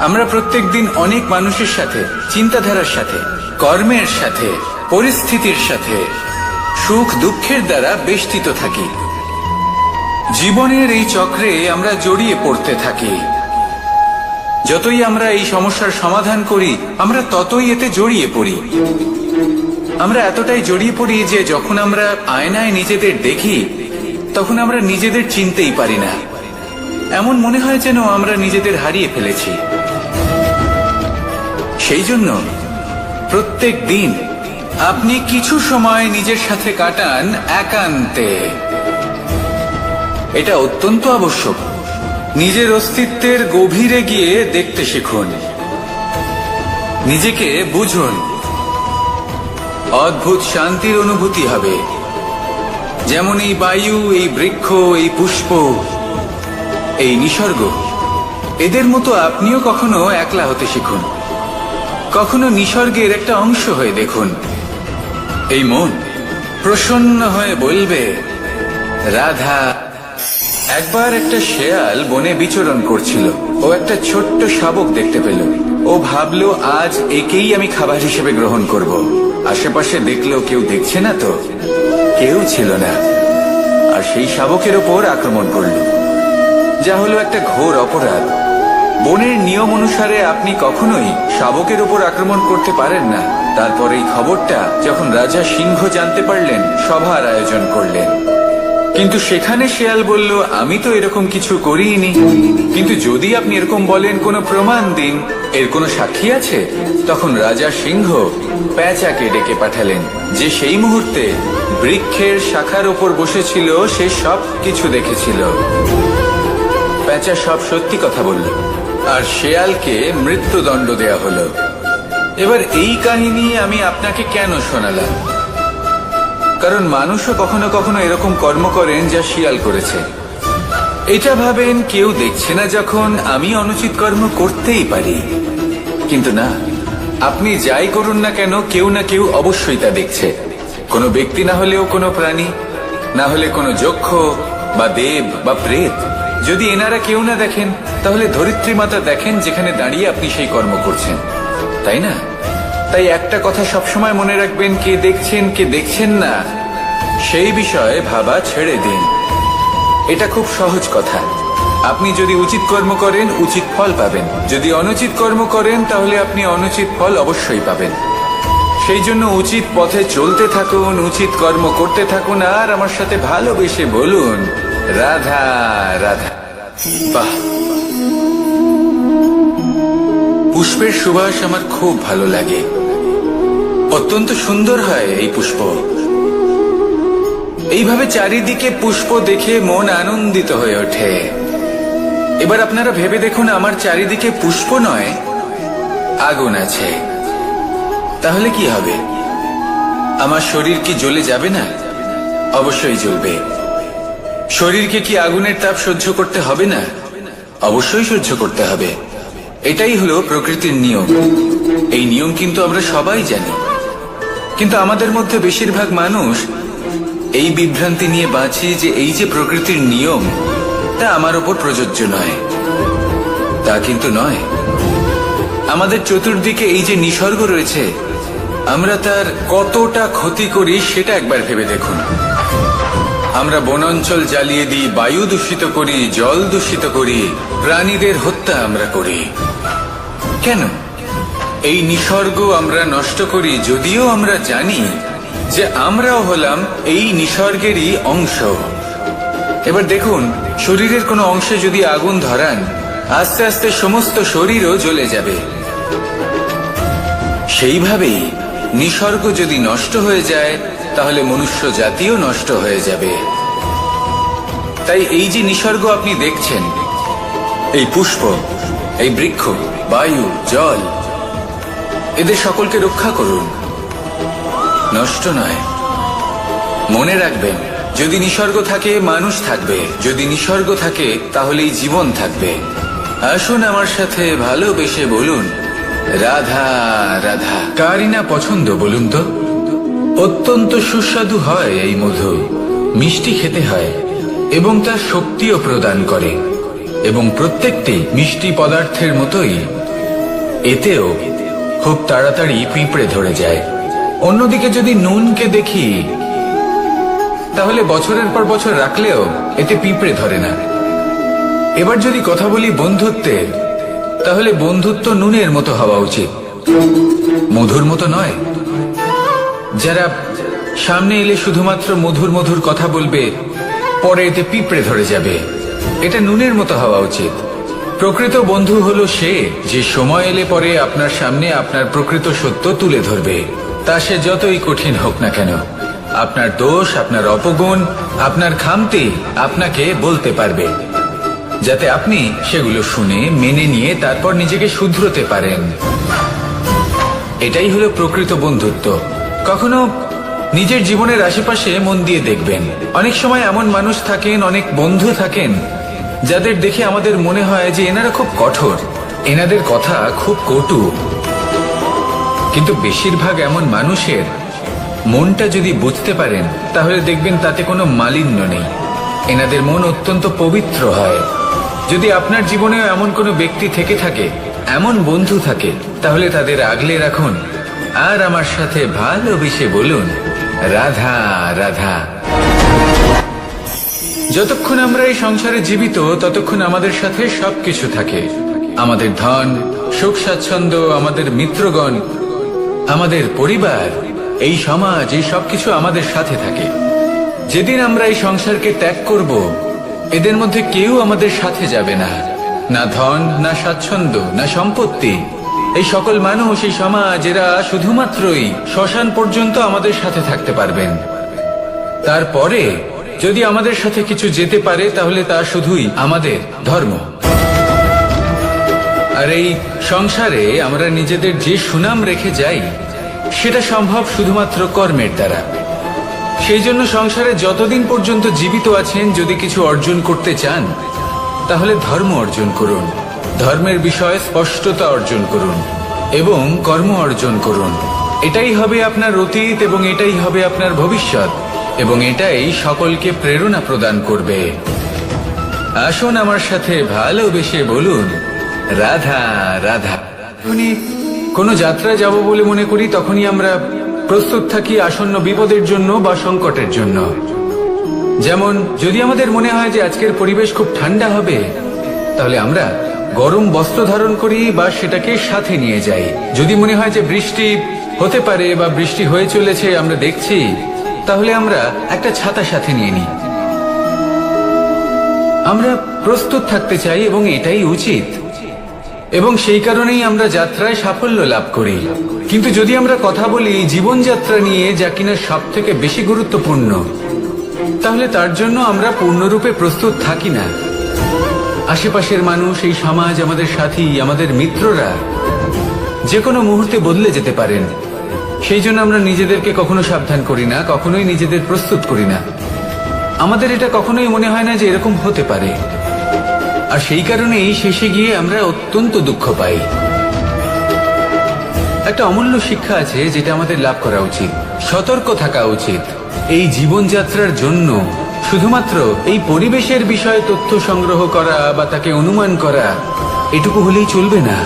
আমরা প্রত্যেকদিন অনেক মানুষের সাথে, চিন্তাধারার সাথে, কর্মের সাথে, পরিস্থিতির সাথে, সুখ দুঃখের দ্বারা বেষ্টিত থাকি। জীবনের এই চক্রে আমরা জড়িয়ে পড়তে থাকি। যতই আমরা এই সমস্যার সমাধান করি, আমরা ততই এতে জড়িয়ে পড়ি। আমরা এতটাই জড়িয়ে পড়ি যে যখন আমরা আয়নায় নিজেদের দেখি, তখন আমরা নিজেদের চিনতেই পারি না। এমন মনে হয় যেন আমরা নিজেদের হারিয়ে ফেলেছি। সেই জন্য প্রত্যেক দিন আপনি কিছু সময় নিজের সাথে কাটান একান্তে। এটা অত্যন্ত আবশ্যক। নিজের অস্তিত্বের গভীরে গিয়ে দেখতে শিখুন। নিজেকে বুঝুন, অদ্ভুত শান্তির অনুভূতি হবে। যেমন এই বায়ু, এই বৃক্ষ, এই পুষ্প, এই নিসর্গ, এদের মতো আপনিও কখনো একলা হতে শিখুন। কখনো নিসর্গের একটা অংশ হয়ে দেখুন। এই মন প্রসন্ন হয়ে বলবে, রাধা। একবার একটা শেয়াল বনে বিচরণ করছিল। ও একটা ছোট্ট শাবক দেখতে পেল। ও ভাবলো, আজ একেই আমি খাবার হিসেবে গ্রহণ করব। আশেপাশে দেখলো কেউ দেখছে না তো, কেউ ছিল না। আর সেই শাবকের ওপর আক্রমণ করলো, যা হলো একটা ঘোর অপরাধ। বনের নিয়ম অনুসারে আপনি কখনোই শাবকের উপর আক্রমণ করতে পারেন না। তারপর এই খবরটা যখন রাজা সিংহ জানতে পারলেন, সভার আয়োজন করলেন। কিন্তু সেখানে শেয়াল বলল, আমি তো এরকম কিছু করিনি। কিন্তু যদি আপনি এরকম বলেন, কোনো প্রমাণ দিন, এর কোনো সাক্ষী আছে? তখন রাজা সিংহ পেঁচাকে ডেকে পাঠালেন, যে সেই মুহূর্তে বৃক্ষের শাখার ওপর বসেছিল। সে সব কিছু দেখেছিল। পেঁচা সব সত্যি কথা বলল, আর শেয়ালকে মৃত্যুদণ্ড দেয়া হলো। এবার এই কাহিনী আমি আপনাকে কেন শোনালাম? কারণ মানুষও কখনো কখনো এরকম কর্ম করেন যা শিয়াল করেছে। এটা ভাবেন কেউ দেখছে না, যখন আমি অনুচিত কর্ম করতেই পারি। কিন্তু না, আপনি যাই করুন না কেন, কেউ না কেউ অবশ্যই তা দেখছে। কোনো ব্যক্তি না হলেও কোনো প্রাণী, না হলে কোনো যক্ষ বা দেব বা প্রেত। যদি এনারা কেউ না দেখেন, তাহলে ধরিত্রী মাতা দেখেন, যেখানে দাঁড়িয়ে আপনি সেই কর্ম করছেন, তাই না? তাই একটা কথা সবসময় মনে রাখবেন, কে দেখছেন কে দেখছেন না সেই বিষয়ে ভাবা ছেড়ে দিন। এটা খুব সহজ কথা। আপনি যদি উচিত কর্ম করেন, উচিত ফল পাবেন। যদি অনুচিত কর্ম করেন, তাহলে আপনি অনুচিত ফল অবশ্যই পাবেন। সেই জন্য উচিত পথে চলতে থাকুন, উচিত কর্ম করতে থাকুন, আর আমার সাথে ভালোবেসে বলুন, রাধা রাধা। বাহ, পুষ্পের সুবাস আমার খুব ভালো লাগে। অত্যন্ত সুন্দর হয় এই পুষ্প। এইভাবে চারিদিকে পুষ্প দেখে মন আনন্দিত হয়ে ওঠে। এবার আপনারা ভেবে দেখুন, আমার চারিদিকে পুষ্প নয়, আগুন আছে। তাহলে কি হবে? আমার শরীর কি জ্বলে যাবে না? অবশ্যই জ্বলবে। শরীরকে কি আগুনের তাপ সহ্য করতে হবে না? অবশ্যই সহ্য করতে হবে। এটাই হলো প্রকৃতির নিয়ম। এই নিয়ম কিন্তু আমরা সবাই জানি, কিন্তু আমাদের মধ্যে বেশিরভাগ মানুষ এই বিভ্রান্তি নিয়ে বাঁচি যে এই যে প্রকৃতির নিয়ম, তা আমার উপর প্রযোজ্য নয়। তা কিন্তু নয়। আমাদের চতুর্দিকে এই যে নিসর্গ রয়েছে, আমরা তার কতটা ক্ষতি করি সেটা একবার ভেবে দেখুন। আমরা বনাঞ্চল জ্বালিয়ে দিই, বায়ু দূষিত করি, জল দূষিত করি, প্রাণীদের হত্যা আমরা করি। কেন? এই নিসর্গ আমরা নষ্ট করি, যদিও আমরা জানি যে আমরাও হলাম এই নিসর্গেরই অংশ। এবার দেখুন, শরীরের কোনো অংশে যদি আগুন ধরান, আস্তে আস্তে সমস্ত শরীরও জ্বলে যাবে। সেইভাবেই নিসর্গ যদি নষ্ট হয়ে যায়, তাহলে মনুষ্য জাতিও নষ্ট হয়ে যাবে। তাই এই যে নিসর্গ আপনি দেখছেন, এই পুষ্প, এই বৃক্ষ, বায়ু, জল, এদের সকলকে রক্ষা করুন, নষ্ট নয়। মনে রাখবেন, যদি নিসর্গ থাকে, মানুষ থাকবে। যদি নিসর্গ থাকে, তাহলেই জীবন থাকবে। আসুন আমার সাথে ভালোবেসে বলুন, রাধা রাধা। কারই না পছন্দ বলুন তো? অত্যন্ত সুস্বাদু হয় এই মধু, মিষ্টি খেতে হয় এবং তার শক্তিও প্রদান করে। এবং প্রত্যেকটি মিষ্টি পদার্থের মতোই এতেও খুব তাড়াতাড়ি পিঁপড়ে ধরে যায়। অন্যদিকে যদি নুনকে দেখি, তাহলে বছরের পর বছর রাখলেও এতে পিঁপড়ে ধরে না। এবার যদি কথা বলি বন্ধুত্বের, তাহলে বন্ধুত্ব নুনের মতো হওয়া উচিত, মধুর মতো নয়। যারা সামনে এলে শুধুমাত্র মধুর মধুর কথা বলবে, পরে এতে পিঁপড়ে ধরে যাবে। এটা নুনের মতো হওয়া উচিত। প্রকৃত বন্ধু হলো সে, যে সময় এলে পরে আপনার সামনে আপনার প্রকৃত সত্য তুলে ধরবে। তা সে যতই কঠিন হোক না কেন, আপনার দোষ, আপনার অপগুণ, আপনার খামতি আপনাকে বলতে পারবে, যাতে আপনি সেগুলো শুনে মেনে নিয়ে তারপর নিজেকে শুধরোতে পারেন। এটাই হলো প্রকৃত বন্ধুত্ব। কখনো নিজের জীবনের আশেপাশে মন দিয়ে দেখবেন, অনেক সময় এমন মানুষ থাকেন, অনেক বন্ধু থাকেন যাদের দেখে আমাদের মনে হয় যে এনারা খুব কঠোর, এনাদের কথা খুব কটু। কিন্তু বেশিরভাগ এমন মানুষের মনটা যদি বুঝতে পারেন তাহলে দেখবেন তাতে কোনো মালিন্য নেই, এনাদের মন অত্যন্ত পবিত্র হয়। যদি আপনার জীবনেও এমন কোনো ব্যক্তি থেকে থাকে, এমন বন্ধু থাকে, তাহলে তাদের আগলে রাখুন আর আমার সাথে ভালোবেসে বলুন, রাধা রাধা। যতক্ষণ আমরা এই সংসারে জীবিত ততক্ষণ আমাদের সাথে সবকিছু থাকে, আমাদের ধন, সুখ স্বাচ্ছন্দ্য, আমাদের মিত্রগণ, আমাদের পরিবার, এই সমাজ, এই সবকিছু আমাদের সাথে থাকে। যেদিন আমরা এই সংসারকে ত্যাগ করব, এদের মধ্যে কেউ আমাদের সাথে যাবে না, না ধন, না স্বাচ্ছন্দ্য, না সম্পত্তি। এই সকল মানুষ, এই সমাজ, এরা শুধুমাত্রই শ্মশান পর্যন্ত আমাদের সাথে থাকতে পারবেন। তারপরে যদি আমাদের সাথে কিছু যেতে পারে তাহলে তা শুধুই আমাদের ধর্ম। আর এই সংসারে আমরা নিজেদের যে সুনাম রেখে যাই সেটা সম্ভব শুধুমাত্র কর্মের দ্বারা। সেই জন্য সংসারে যতদিন পর্যন্ত জীবিত আছেন, যদি কিছু অর্জন করতে চান তাহলে ধর্ম অর্জন করুন, ধর্মের বিষয়ে স্পষ্টতা অর্জন করুন এবং কর্ম অর্জন করুন। এটাই হবে আপনার অতীত এবং এটাই হবে আপনার ভবিষ্যৎ, এবং এটাই সকলকে প্রেরণা প্রদান করবে। আসুন আমার সাথে ভালোবেসে বলুন, রাধা রাধা। যখনই কোনো যাত্রায় যাব বলে মনে করি তখনই আমরা প্রস্তুত থাকি আসন্ন বিপদের জন্য বা সংকটের জন্য। যেমন যদি আমাদের মনে হয় যে আজকের পরিবেশ খুব ঠান্ডা হবে, তাহলে আমরা গরম বস্ত্র ধারণ করি বা সেটাকে সাথে নিয়ে যাই। যদি মনে হয় যে বৃষ্টি হতে পারে বা বৃষ্টি হয়ে চলেছে, আমরা দেখছি, তাহলে আমরা একটা ছাতা সাথে নিয়ে নিই। আমরা প্রস্তুত থাকতে চাই এবং এটাই উচিত, এবং সেই কারণেই আমরা যাত্রায় সাফল্য লাভ করি। কিন্তু যদি আমরা কথা বলি জীবনযাত্রা নিয়ে, যা কিনা সব থেকে বেশি গুরুত্বপূর্ণ, তাহলে তার জন্য আমরা পূর্ণরূপে প্রস্তুত থাকি না। আশেপাশের মানুষ, এই সমাজ, আমাদের সাথী, আমাদের মিত্ররা যে কোনো মুহূর্তে বদলে যেতে পারেন। সেই জন্য আমরা নিজেদেরকে কখনো সাবধান করি না, কখনোই নিজেদের প্রস্তুত করি না। আমাদের এটা কখনোই মনে হয় না যে এরকম হতে পারে, আর সেই কারণেই শেষে গিয়ে আমরা অত্যন্ত দুঃখ পাই। একটা অমূল্য শিক্ষা আছে যেটা আমাদের লাভ করা উচিত, সতর্ক থাকা উচিত। এই জীবনযাত্রার জন্য শুধুমাত্র এই পরিবেশের বিষয়ে তথ্য সংগ্রহ করা বা তাকে অনুমান করা, এটুকু হলেই চলবে না।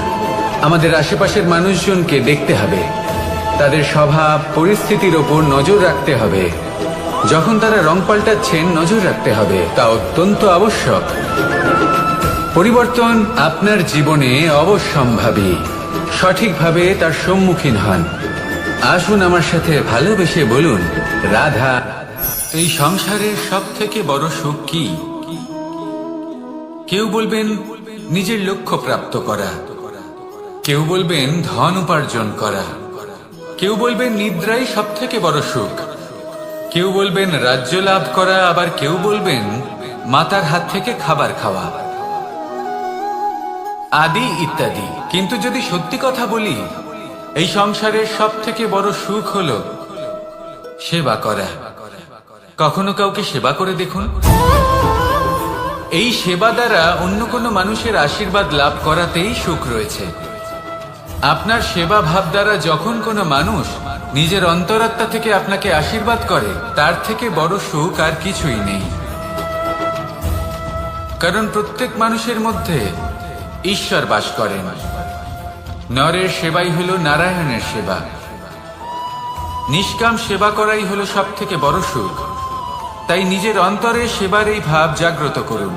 আমাদের আশেপাশের মানুষজনকে দেখতে হবে, তাদের স্বভাব, পরিস্থিতির ওপর নজর রাখতে হবে। যখন তারা রং পাল্টাচ্ছেন নজর রাখতে হবে, তা অত্যন্ত আবশ্যক। পরিবর্তন আপনার জীবনে অবশ্যম্ভাবী, সঠিকভাবে তার সম্মুখীন হন। আসুন আমার সাথে ভালোবেসে বলুন, রাধা। এই সংসারের সব থেকে বড় সুখ কি? কেউ বলবেন নিজের লক্ষ্য প্রাপ্ত করা, কেউ বলবেন ধন উপার্জন করা, কেউ বলবেন নিদ্রাই সব থেকে বড় সুখ, কেউ বলবেন রাজ্য লাভ করা, আবার কেউ বলবেন মাতার হাত থেকে খাবার খাওয়া, আদি ইত্যাদি। কিন্তু যদি সত্যি কথা বলি, এই সংসারের সব থেকে বড় সুখ হলো সেবা করা। কখনো কাউকে সেবা করে দেখুন। এই সেবা দ্বারা অন্য কোনো মানুষের আশীর্বাদ লাভ করাতেই সুখ রয়েছে। আপনার সেবা ভাব দ্বারা যখন কোনো মানুষ নিজের অন্তরাত্মা থেকে আপনাকে আশীর্বাদ করে, তার থেকে বড় সুখ আর কিছুই নেই। কারণ প্রত্যেক মানুষের মধ্যে ঈশ্বর বাস করেন। নরের সেবাই হলো নারায়ণের সেবা। নিষ্কাম সেবা করাই হলো সব থেকে বড় সুখ। তাই নিজের অন্তরে সেবার এই ভাব জাগ্রত করুন।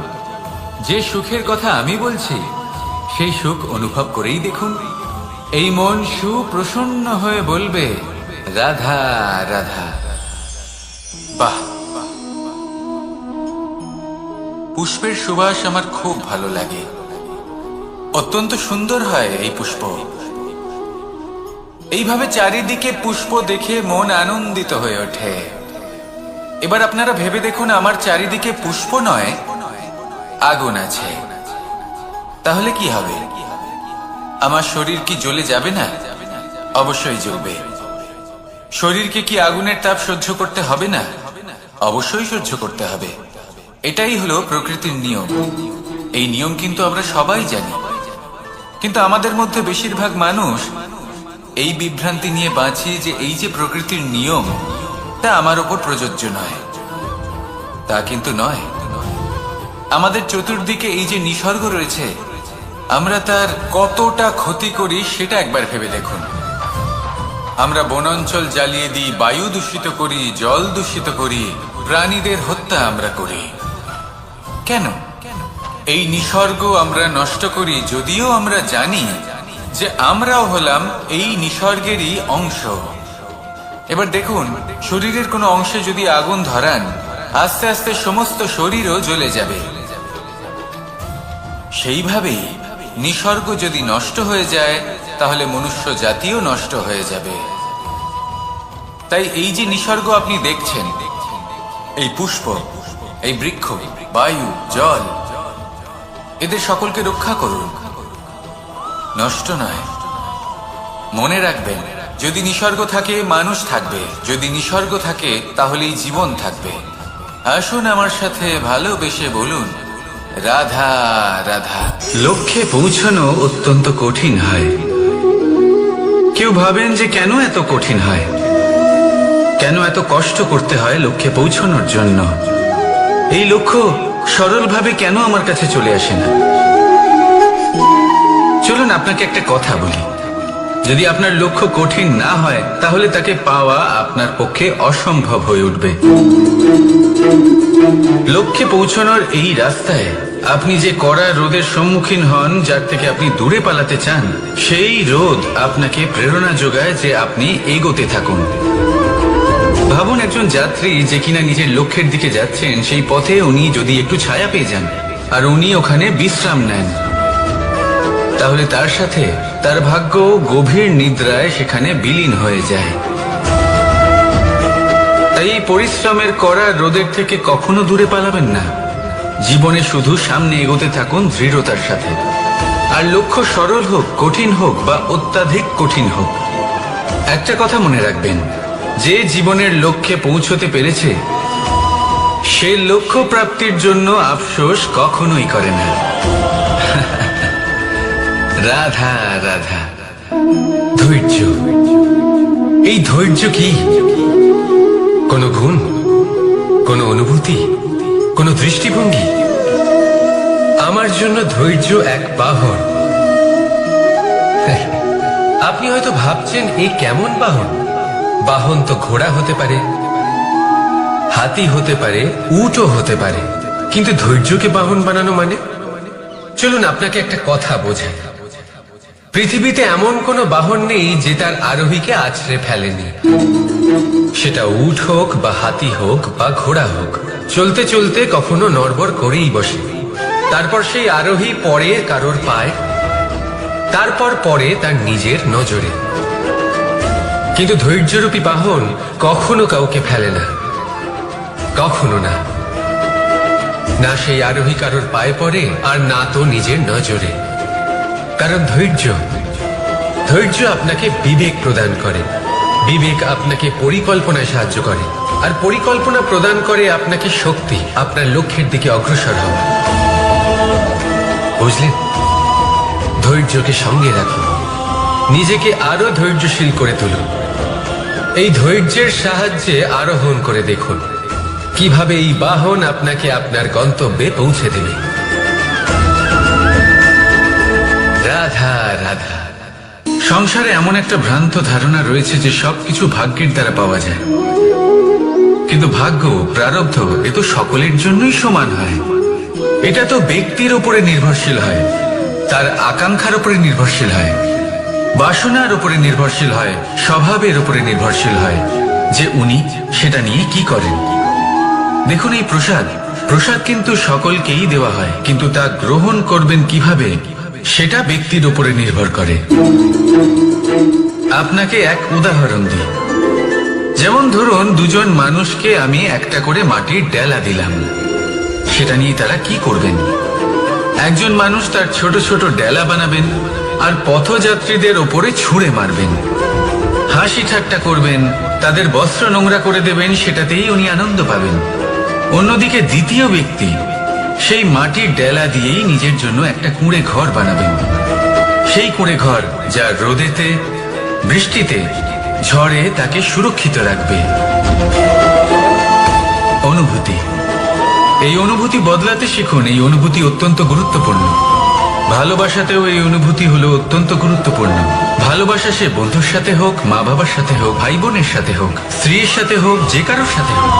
যে সুখের কথা আমি বলছি, সেই সুখ অনুভব করেই দেখুন। এই মন সুপ্রসন্ন হয়ে বলবে, রাধা রাধা। বাহ, পুষ্পের সুবাস আমার খুব ভালো লাগে। অত্যন্ত সুন্দর হয় এই পুষ্প। এইভাবে চারিদিকে পুষ্প দেখে মন আনন্দিত হয়ে ওঠে। এবার আপনারা ভেবে দেখুন, আমার চারিদিকে পুষ্প নয়, আগুন আছে। তাহলে কি হবে? আমার শরীর কি জ্বলে যাবে না? অবশ্যই জ্বলবে। শরীরকে কি আগুনের তাপ সহ্য করতে হবে না? অবশ্যই সহ্য করতে হবে। এটাই হলো প্রকৃতির নিয়ম। এই নিয়ম কিন্তু আমরা সবাই জানি, কিন্তু আমাদের মধ্যে বেশিরভাগ মানুষ এই বিভ্রান্তি নিয়ে বাঁচি যে এই যে প্রকৃতির নিয়ম তা আমার উপর প্রযোজ্য নয়। তা কিন্তু নয়। আমাদের চতুর্দিকে এই যে নিসর্গ রয়েছে, আমরা তার কতটা ক্ষতি করি সেটা একবার ভেবে দেখুন। আমরা বনাঞ্চল জ্বালিয়ে দিই, বায়ু দূষিত করি, জল দূষিত করি, প্রাণীদের হত্যা আমরা করি। কেন? এই নিসর্গ আমরা নষ্ট করি, যদিও আমরা জানি যে আমরাও হলাম এই নিসর্গেরই অংশ। এবার দেখুন, শরীরের কোনো অংশে যদি আগুন ধরান, আস্তে আস্তে সমস্ত শরীরও জ্বলে যাবে। সেইভাবেই নিসর্গ যদি নষ্ট হয়ে যায়, তাহলে মনুষ্য জাতিও নষ্ট হয়ে যাবে। তাই এই যে নিসর্গ আপনি দেখছেন, এই পুষ্প, এই বৃক্ষ, বায়ু, জল, এদের সকলকে রক্ষা করুন, নষ্ট নয়। মনে রাখবেন, যদি নিসর্গ থাকে মানুষ থাকবে, যদি নিসর্গ থাকে তাহলেই জীবন থাকবে। আসুন আমার সাথে ভালোবেসে বলুন, রাধা রাধা। লক্ষ্যে পৌঁছানো অত্যন্ত কঠিন হয়। কেউ ভাবেন যে কেন এত কঠিন হয়, কেন এত কষ্ট করতে হয় লক্ষ্যে পৌঁছানোর জন্য। এই লক্ষ্য সরলভাবে কেন আমার কাছে চলে আসে না? চলুন আপনাকে একটা কথা বলি, যদি আপনার লক্ষ্য কঠিন না হয় তাহলে তাকে পাওয়া আপনার পক্ষে অসম্ভব হয়ে উঠবে। লক্ষ্যে পৌঁছানোর এই রাস্তায় আপনি যে কড়া রোদের সম্মুখীন হন, যার থেকে আপনি দূরে পালাতে চান, সেই রোদ আপনাকে প্রেরণা যোগায় যে আপনি এগোতে থাকুন। ভাবুন, একজন যাত্রী যে কিনা নিজের লক্ষ্যের দিকে যাচ্ছেন, সেই পথে উনি যদি একটু ছায়া পেয়ে যান আর উনি ওখানে বিশ্রাম নেন, তাহলে তার সাথে তার ভাগ্য গভীর নিদ্রায় সেখানে বিলীন হয়ে যায়। তাই এই পরিশ্রমের করা রোদের থেকে কখনো দূরে পালাবেন না। জীবনে শুধু সামনে এগোতে থাকুন দৃঢ়তার সাথে। আর লক্ষ্য সরল হোক, কঠিন হোক বা অত্যাধিক কঠিন হোক, একটা কথা মনে রাখবেন, যে জীবনের লক্ষ্যে পৌঁছতে পেরেছে সে লক্ষ্য প্রাপ্তির জন্য আফসোস কখনোই করে না। রাধা রাধা। ধৈর্য, এই ধৈর্য কি কোনো গুণ, কোনো অনুভূতি, কোনো দৃষ্টিভঙ্গি? আমার জন্য ধৈর্য এক বাহন। আপনি হয়তো ভাবছেন, এই কেমন বাহন? বাহন তো ঘোড়া হতে পারে, হাতি হতে পারে, উটও হতে পারে, কিন্তু ধৈর্যকে বাহন বানানো মানে? চলুন আপনাকে একটা কথা বোঝাই। পৃথিবীতে এমন কোনো বাহন নেই যে তার আরোহীকে আছড়ে ফেলেনি। সেটা উট হোক বা হাতি হোক বা ঘোড়া হোক, চলতে চলতে কখনো নড়বড় করেই বসে। তারপর সেই আরোহী পড়ে কারোর পায়, তারপর পড়ে তার নিজের নজরে। কিন্তু ধৈর্যরূপী বাহন কখনো কাউকে ফেলে না, কখনো না। না সেই আরোহী কারোর পায়ে পড়ে, আর না তো নিজের নজরে। কারণ ধৈর্য আপনাকে বিবেক প্রদান করে, বিবেক আপনাকে পরিকল্পনায় সাহায্য করে, আর পরিকল্পনা প্রদান করে আপনাকে শক্তি, আপনার লক্ষ্যের দিকে অগ্রসর হওয়া। বুঝলেন? ধৈর্যকে সঙ্গে রাখুন, নিজেকে আরো ধৈর্যশীল করে তুলুন। এই ধৈর্যের সাহায্যে আরোহণ করে দেখুন কিভাবে এই বাহন আপনাকে আপনার গন্তব্যে পৌঁছে দেবে। রাধা রাধা। সংসারে এমন একটা ভ্রান্ত ধারণা রয়েছে যে সবকিছু ভাগ্যের দ্বারা পাওয়া যায়, কিন্তু ভাগ্য, প্রারব্ধ, এ তো সকলের জন্যই সমান হয়। এটা তো ব্যক্তির উপরে নির্ভরশীল হয়, তার আকাঙ্ক্ষার উপরে নির্ভরশীল হয়, বাসনার উপরে নির্ভরশীল হয়, স্বভাবের উপরে নির্ভরশীল হয় যে উনি সেটা নিয়ে কি করেন। দেখুন, এই প্রসাদ কিন্তু সকলকেই দেওয়া হয়, কিন্তু তা গ্রহণ করবেন কিভাবে সেটা ব্যক্তির উপরে নির্ভর করে। আপনাকে এক উদাহরণ দিই। যেমন ধরুন, দুজন মানুষকে আমি একটা করে মাটির ডেলা দিলাম, সেটা নিয়ে তারা কি করবেন? একজন মানুষ তার ছোট ছোট ডেলা বানাবেন আর পথযাত্রীদের ওপরে ছুঁড়ে মারবেন। হাসি ঠাট্টা করবেন, তাদের বস্ত্র নোংরা করে দেবেন, সেটাতেই উনি আনন্দ পাবেন। অন্যদিকে দ্বিতীয় ব্যক্তি সেই মাটির ডেলা দিয়েই নিজের জন্য একটা কুঁড়ে ঘর বানাবেন। সেই কুঁড়ে ঘর যা রোদেতে, বৃষ্টিতে, ঝড়ে তাকে সুরক্ষিত রাখবে। অনুভূতি, এই অনুভূতি বদলাতে শিখুন। এই অনুভূতি অত্যন্ত গুরুত্বপূর্ণ। ভালোবাসাতেও এই অনুভূতি হলো অত্যন্ত গুরুত্বপূর্ণ। ভালোবাসা সে বন্ধুর সাথে হোক, মা বাবার সাথে হোক, ভাই বোনের সাথে হোক, স্ত্রীর সাথে হোক, যে কারোর সাথে হোক,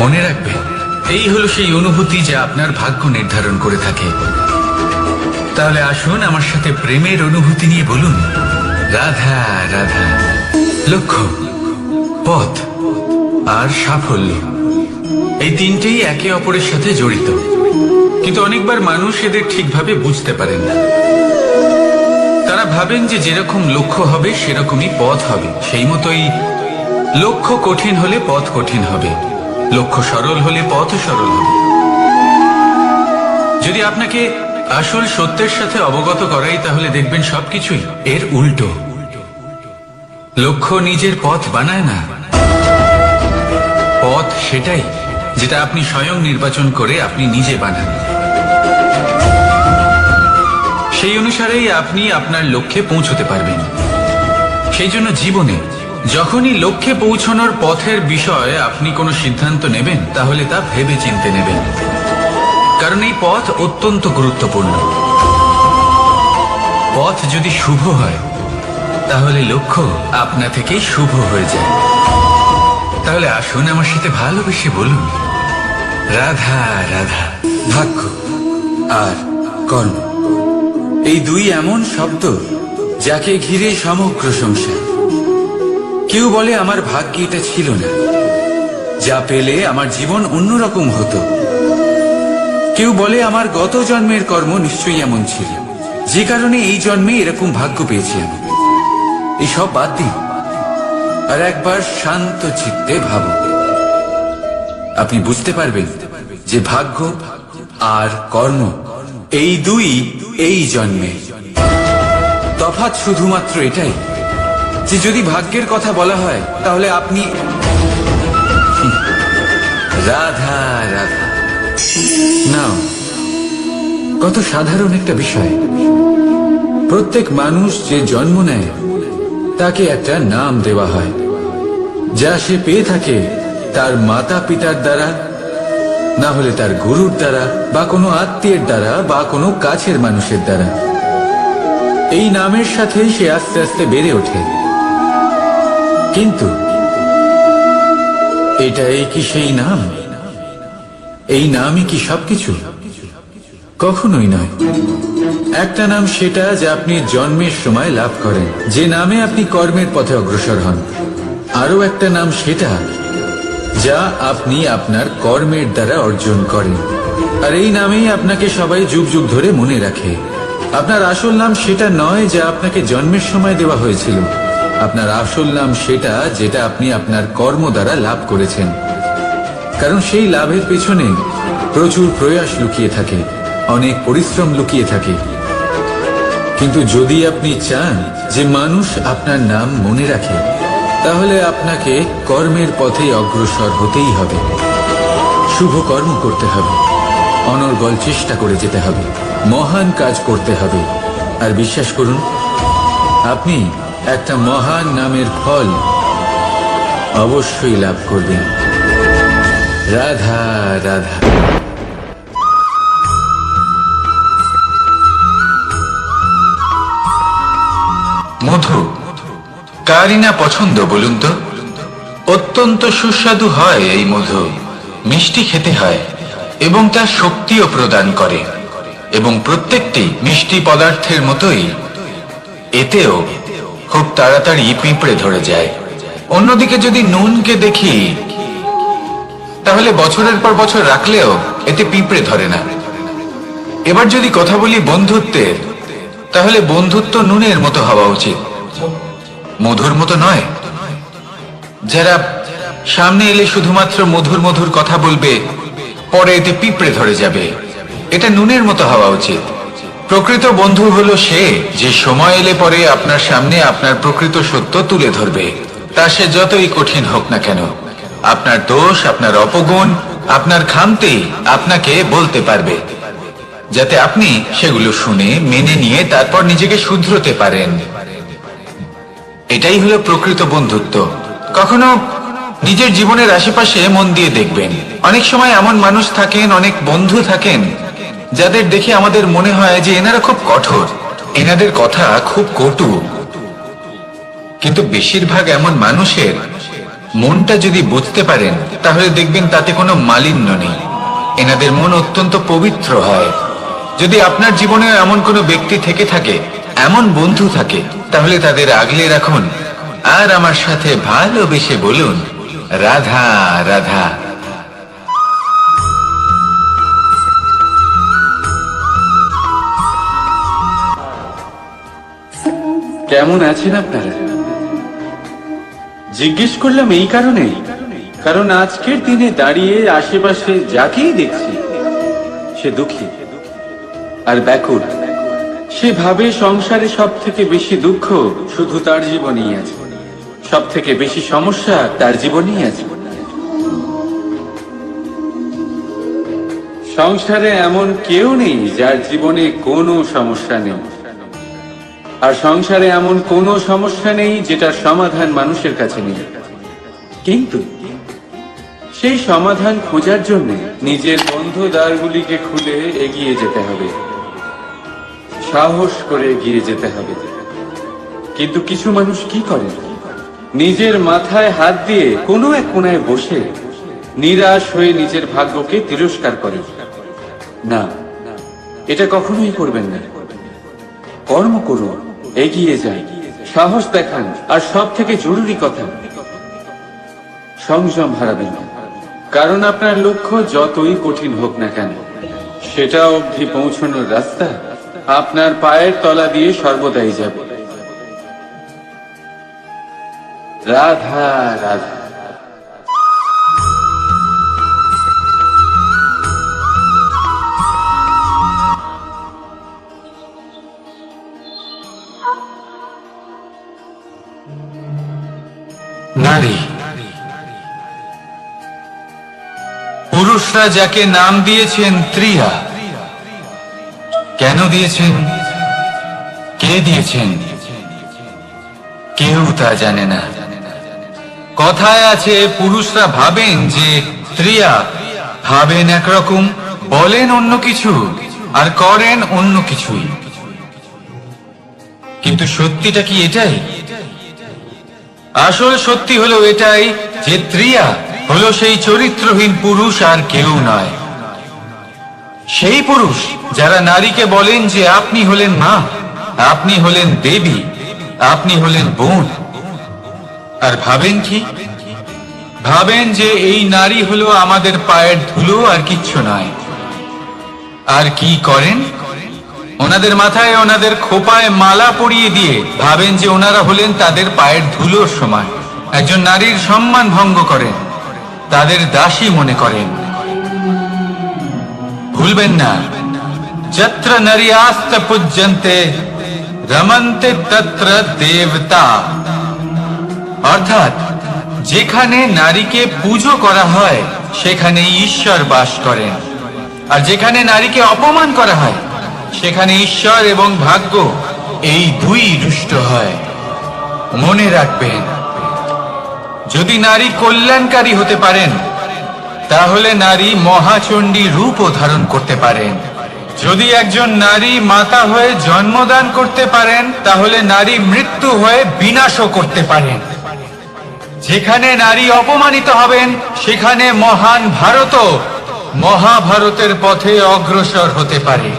মনে রাখবে এই হলো সেই অনুভূতি যা আপনার ভাগ্য নির্ধারণ করে থাকে। তাহলে আসুন আমার সাথে প্রেমের অনুভূতি নিয়ে বলুন, রাধা রাধা। লক্ষ্য, পথ আর সাফল্য, এই তিনটেই একে অপরের সাথে জড়িত, কিন্তু অনেকবার মানুষ এদের ঠিকভাবে বুঝতে পারেন না। তারা ভাবেন যে যেরকম লক্ষ্য হবে সেরকমই পথ হবে। সেই মতোই লক্ষ্য কঠিন হলে পথ কঠিন হবে, লক্ষ্য সরল হলে পথ সরল হবে। যদি আপনাকে আসল সত্যের সাথে অবগত করাই, তাহলে দেখবেন সবকিছুই এর উল্টো। লক্ষ্য নিজের পথ বানায় না, পথ সেটাই যেটা আপনি স্বয়ং নির্বাচন করে আপনি নিজে বানান। সেই অনুসারেই আপনি আপনার লক্ষ্যে পৌঁছতে পারবেন। সেই জন্য জীবনে যখনই লক্ষ্যে পৌঁছানোর পথের বিষয়ে আপনি কোনো সিদ্ধান্ত নেবেন, তাহলে তা ভেবে চিন্তে নেবেন, কারণ এই পথ অত্যন্ত গুরুত্বপূর্ণ। পথ যদি শুভ হয়, তাহলে লক্ষ্য আপনা থেকেই শুভ হয়ে যায়। তাহলে আসুন আমার সাথে ভালোবেসে বলুন, রাধা রাধা। ভাগ্য আর কর্ম, এই দুই এমন শব্দ যাকে ঘিরে সমগ্র সংসার। কেউ বলে আমার ভাগ্যে এটা ছিল না, যা পেলে আমার জীবন অন্যরকম হতো। কেউ বলে আমার গত জন্মের কর্ম নিশ্চয়ই এমন ছিল, যে কারণে এই জন্মে এরকম ভাগ্য পেয়েছি আমি। এসব বাদ দিন আর একবার শান্ত চিত্তে ভাবুন। আপনি বুঝতে পারবেন যে ভাগ্য আর কর্ম এই দুই এই জন্মে। তফাৎ শুধুমাত্র এটাই যে যদি ভাগ্যের কথা বলা হয়, তাহলে আপনি রাধা রাধা। না, কত সাধারণ একটা বিষয়। প্রত্যেক মানুষ যে জন্ম নেয় তাকে একটা নাম দেওয়া হয়, যা সে পেয়ে থাকে তার মাতা পিতার দ্বারা, না হলে তার গুরুর দ্বারা, বা কোনো আত্মীয়ের দ্বারা, বা কোনো কাছের মানুষের দ্বারা। এই নামের সাথে সে আস্তে আস্তে বেড়ে ওঠে। কিন্তু এটাই কি সেই নাম? এই নামই কি সবকিছু? কখনোই নয়। একটা নাম সেটা যা আপনি জন্মের সময় লাভ করেন, যে নামে আপনি কর্মের পথে অগ্রসর হন। আরো একটা নাম সেটা যা আপনি আপনার কর্মের দ্বারা অর্জন করেন, আর এই নামেই আপনাকে সবাই যুগ যুগ ধরে মনে রাখে। আপনার আসল নাম সেটা নয় যা আপনাকে জন্মের সময় দেওয়া হয়েছিল। আপনার আসল নাম সেটা যেটা আপনি আপনার কর্ম দ্বারা লাভ করেছেন, কারণ সেই লাভের পেছনে প্রচুর প্রয়াস লুকিয়ে থাকে, অনেক পরিশ্রম লুকিয়ে থাকে। কিন্তু যদি আপনি চান যে মানুষ আপনার নাম মনে রাখে, তাহলে আপনাকে কর্মের পথে অগ্রসর হতেই হবে। শুভ কর্ম করতে হবে, অনর্গল চেষ্টা করে যেতে হবে, মহান কাজ করতে হবে। আর বিশ্বাস করুন, আপনি একটা মহান নামের ফল অবশ্যই লাভ করবেন। রাধা রাধা। মধু কারই না পছন্দ বলুন তো? অত্যন্ত সুস্বাদু হয় এই মধু, মিষ্টি খেতে হয় এবং তা শক্তিও প্রদান করে। এবং প্রত্যেকটি মিষ্টি পদার্থের মতোই এতেও খুব তাড়াতাড়ি পিঁপড়ে ধরে যায়। অন্যদিকে যদি নুনকে দেখি, তাহলে বছরের পর বছর রাখলেও এতে পিঁপড়ে ধরে না। এবার যদি কথা বলি বন্ধুত্বের, তাহলে বন্ধুত্ব নুনের মতো হওয়া উচিত, মধুর মতো নয়। যারা সামনে এলে শুধুমাত্র মধুর মধুর কথা বলবে, পরে এতে পিঁপড়ে ধরে যাবে। এটা নুনের মতো হওয়া উচিত, প্রকৃত বন্ধু হলো সে যে সময় এলে পরে আপনার সামনে আপনার প্রকৃত সত্য তুলে ধরবে, তা সে যতই কঠিন হোক না কেন। আপনার দোষ, আপনার অপগুণ, আপনার খামতি আপনাকে বলতে পারবে, যাতে আপনি সেগুলো শুনে মেনে নিয়ে তারপর নিজেকে শুধরোতে পারেন। এটাই হলো প্রকৃত বন্ধুত্ব। কখনো নিজের জীবনের আশেপাশে মন দিয়ে দেখবেন, অনেক সময় এমন মানুষ থাকেন, অনেক বন্ধু থাকেন যাদের দেখে আমাদের মনে হয় যে এনারা খুব কঠোর, এনাদের কথা খুব কটু। কিন্তু বেশিরভাগ এমন মানুষের মনটা যদি বুঝতে পারেন তাহলে দেখবেন তাতে কোনো মালিন্য নেই, এনাদের মন অত্যন্ত পবিত্র হয়। যদি আপনার জীবনে এমন কোনো ব্যক্তি থেকে থাকে, এমন বন্ধু থাকে, তাহলে তাদের আগলে রাখুন আর আমার সাথে ভালোবেসে বলুন, রাধা রাধা। কেমন আছেন আপনারা? জিজ্ঞেস করলাম এই কারণে, কারণ আজকের দিনে দাঁড়িয়ে আশেপাশে যাকেই দেখছি সে দুঃখী আর ব্যাকুল। সে ভাবে সংসারে সব থেকে বেশি দুঃখ শুধু তার জীবনেই আছে, সব থেকে বেশি সমস্যা তার জীবনেই আছে। সংসারে এমন কেউ নেই যার জীবনে কোনো সমস্যা নেই, আর সংসারে এমন কোনো সমস্যা নেই যেটার সমাধান মানুষের কাছে নেই। কিন্তু সেই সমাধান খোঁজার জন্য নিজের বন্ধ দ্বারগুলিকে খুলে এগিয়ে যেতে হবে, সাহস করে এগিয়ে যেতে হবে। কিন্তু কিছু মানুষ কি করে, নিজের মাথায় হাত দিয়ে কোনো এক কোণায় বসে নিরাশ হয়ে নিজের ভাগ্যকে তিরস্কার করে। না, এটা কখনোই করবেন না। কর্ম করুন, এগিয়ে যান, সাহস দেখান, আর সব থেকে জরুরি কথা, সংযম হারাবেন না। কারণ আপনার লক্ষ্য যতই কঠিন হোক না কেন, সেটা অবধি পৌঁছানোর রাস্তা আপনার পায়ের তলা দিয়ে সর্বদাই যাবে। রাধা রাধা। নারী, পুরুষরা যাকে নাম দিয়েছেন ত্রিয়া, কেন দিয়েছেন, কে দিয়েছেন, কেউ তা জানে না। কথায় আছে, পুরুষরা ভাবেন যে ত্রিয়া, ভাবেন একরকম, বলেন অন্য কিছু, আর করেন অন্য কিছুই। কিন্তু সত্যিটা কি এটাই? আসল সত্যি হলো এটাই যে ত্রিয়া হলো সেই চরিত্রহীন পুরুষ আর কেউ নয়। সেই পুরুষ যারা নারীকে বলেন যে আপনি হলেন মা, আপনি হলেন দেবী, আপনি হলেন বোন। আর ভাবেন কি? ভাবেন যে এই নারী হলো আমাদের পায়ের ধুলো আর কিচ্ছু নয়। আর কি করেন? ওনাদের মাথায়, ওনাদের খোপায় মালা পরিয়ে দিয়ে ভাবেন যে ওনারা হলেন তাদের পায়ের ধুলোর সমান। একজন নারীর সম্মান ভঙ্গ করেন, তাদের দাসী মনে করেন। ভুলবেন না, যত্র নারীয়াস্ত পূজ্যন্তে রমন্তে তত্র দেবতা। অর্থাৎ যেখানে নারীকে পুজো করা হয় সেখানে ঈশ্বর বাস করেন, আর যেখানে নারীকে অপমান করা হয় সেখানে ঈশ্বর এবং ভাগ্য এই দুই রুষ্ট হয়। মনে রাখবেন, যদি নারী কল্যাণকারী হতে পারেন তাহলে নারী মহাচণ্ডী রূপও ধারণ করতে পারেন। যদি একজন নারী মাতা হয়ে জন্মদান করতে পারেন তাহলে নারী মৃত্যু হয়ে বিনাশও করতে পারেন। যেখানে নারী অপমানিত হবেন সেখানে মহান ভারতও মহাভারতের পথে অগ্রসর হতে পারে।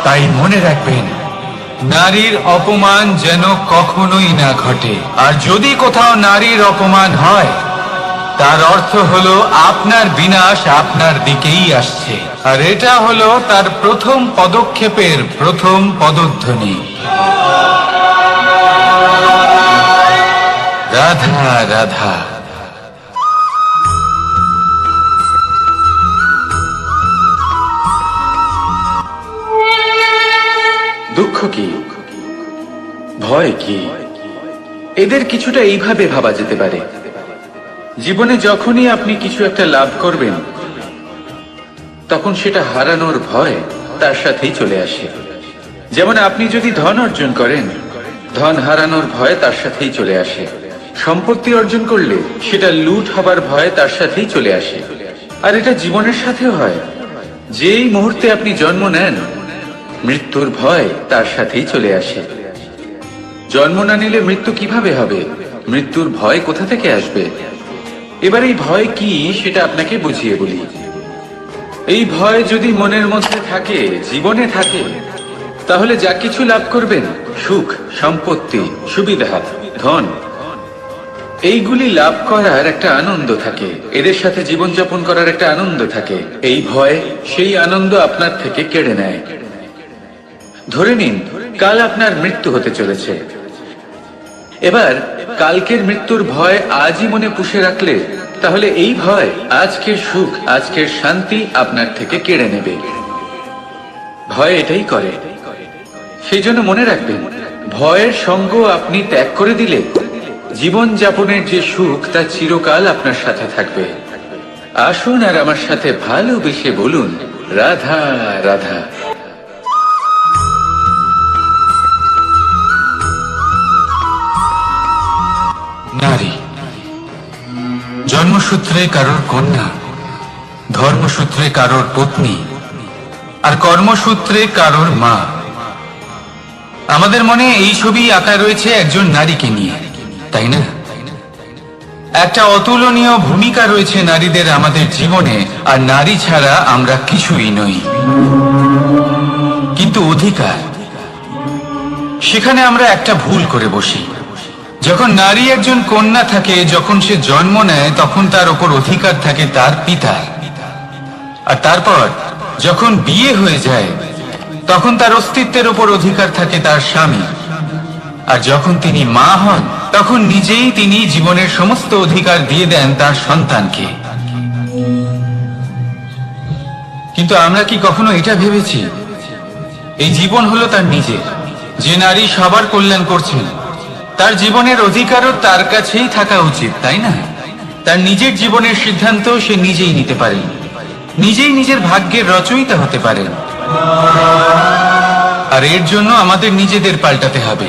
তাই মনে রাখবেন, নারীর অপমান যেন কখনোই না ঘটে। আর যদি কোথাও নারীর অপমান হয় তার অর্থ হলো আপনার বিনাশ আপনার দিকেই আসছে। আর এটা হলো তার প্রথম পদক্ষেপের প্রথম পদধ্বনি। রাধা রাধা। দুঃখ কি, ভয় কি, এদের কিছুটা এইভাবে ভাবা যেতে পারে। জীবনে যখনই আপনি কিছু একটা লাভ করবেন, তখন সেটা হারানোর ভয় তার সাথেই চলে আসে। যেমন আপনি যদি ধন অর্জন করেন, ধন হারানোর ভয় তার সাথেই চলে আসে। সম্পত্তি অর্জন করলে সেটা লুট হবার ভয় তার সাথেই চলে আসে। আর এটা জীবনের সাথেও হয়। যেই মুহূর্তে আপনি জন্ম নেন, মৃত্যুর ভয় তার সাথেই চলে আসে। জন্ম না নিলে মৃত্যু কিভাবে হবে? মৃত্যুর ভয় কোথা থেকে আসবে? এবার এই ভয় কি সেটা আপনাকে বুঝিয়ে বলি। এই ভয় যদি মনের মধ্যে থাকে, জীবনে থাকে, তাহলে যা কিছু লাভ করবেন, সুখ, সম্পত্তি, সুবিধা, ধন, এইগুলি লাভ করার একটা আনন্দ থাকে, এদের সাথে জীবনযাপন করার একটা আনন্দ থাকে। এই ভয় সেই আনন্দ আপনার থেকে কেড়ে নেয়। ধরে নিন কাল আপনার মৃত্যু হতে চলেছে। এবার কালকের মৃত্যুর ভয় আজই মনে পুষে রাখলে, তাহলে এই ভয় আজকের সুখ, আজকের শান্তি আপনার থেকে কেড়ে নেবে। ভয় এটাই করে। সেই জন্য মনে রাখবেন, ভয়ের সঙ্গ আপনি ত্যাগ করে দিলে জীবন যাপনের যে সুখ তা চিরকাল আপনার সাথে থাকবে। আসুন আর আমার সাথে ভালোবেসে বলুন, রাধা রাধা। নারী জন্মসূত্রে কারোর কন্যা, ধর্মসূত্রে কারোর পত্নী, আর কর্মসূত্রে কারোর মা। আমাদের মনে এই ছবি আঁকা রয়েছে একজন নারীকে নিয়ে, তাই না? একটা অতুলনীয় ভূমিকা রয়েছে নারীদের আমাদের জীবনে, আর নারী ছাড়া আমরা কিছুই নই। কিন্তু অধিকার, সেখানে আমরা একটা ভুল করে বসি। যখন নারী একজন কন্যা থাকে, যখন সে জন্ম নেয়, তখন তার ওপর অধিকার থাকে তার পিতার। আর তারপর যখন বিয়ে হয়ে যায়, তখন তার অস্তিত্বের ওপর অধিকার থাকে তার স্বামী। আর যখন তিনি মা হন, তখন নিজেই তিনি জীবনের সমস্ত অধিকার দিয়ে দেন তার সন্তানকে। কিন্তু আমরা কি কখনো এটা ভেবেছি, এই জীবন হলো তার নিজের? যে নারী সবার কল্যাণ করছেন, তার জীবনের অধিকারও তার কাছেই থাকা উচিত, তাই না? তার নিজের জীবনের সিদ্ধান্ত সে নিজেই নিতে পারেন, নিজেই নিজের ভাগ্যের রচয়িতা হতে পারেন। আর এর জন্য আমাদের নিজেদের পাল্টাতে হবে,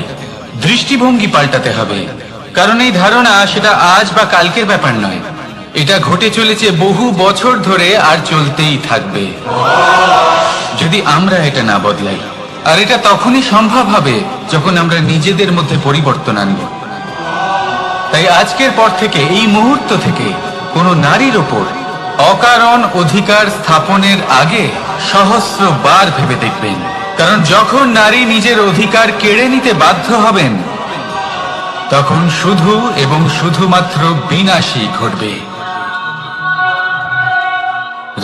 দৃষ্টিভঙ্গি পাল্টাতে হবে। কারণ এই ধারণা সেটা আজ বা কালকের ব্যাপার নয়, এটা ঘটে চলেছে বহু বছর ধরে, আর চলতেই থাকবে যদি আমরা এটা না বদলাই। আর এটা তখনই সম্ভব হবে যখন আমরা নিজেদের মধ্যে পরিবর্তন আনব। তাই আজকের পর থেকে, এই মুহূর্ত থেকে, কোনো নারীর ওপর অকারণ অধিকার স্থাপনের আগে সহস্রবার ভেবে দেখবেন। কারণ যখন নারী নিজের অধিকার কেড়ে নিতে বাধ্য হবেন, তখন শুধু এবং শুধুমাত্র বিনাশই ঘটবে।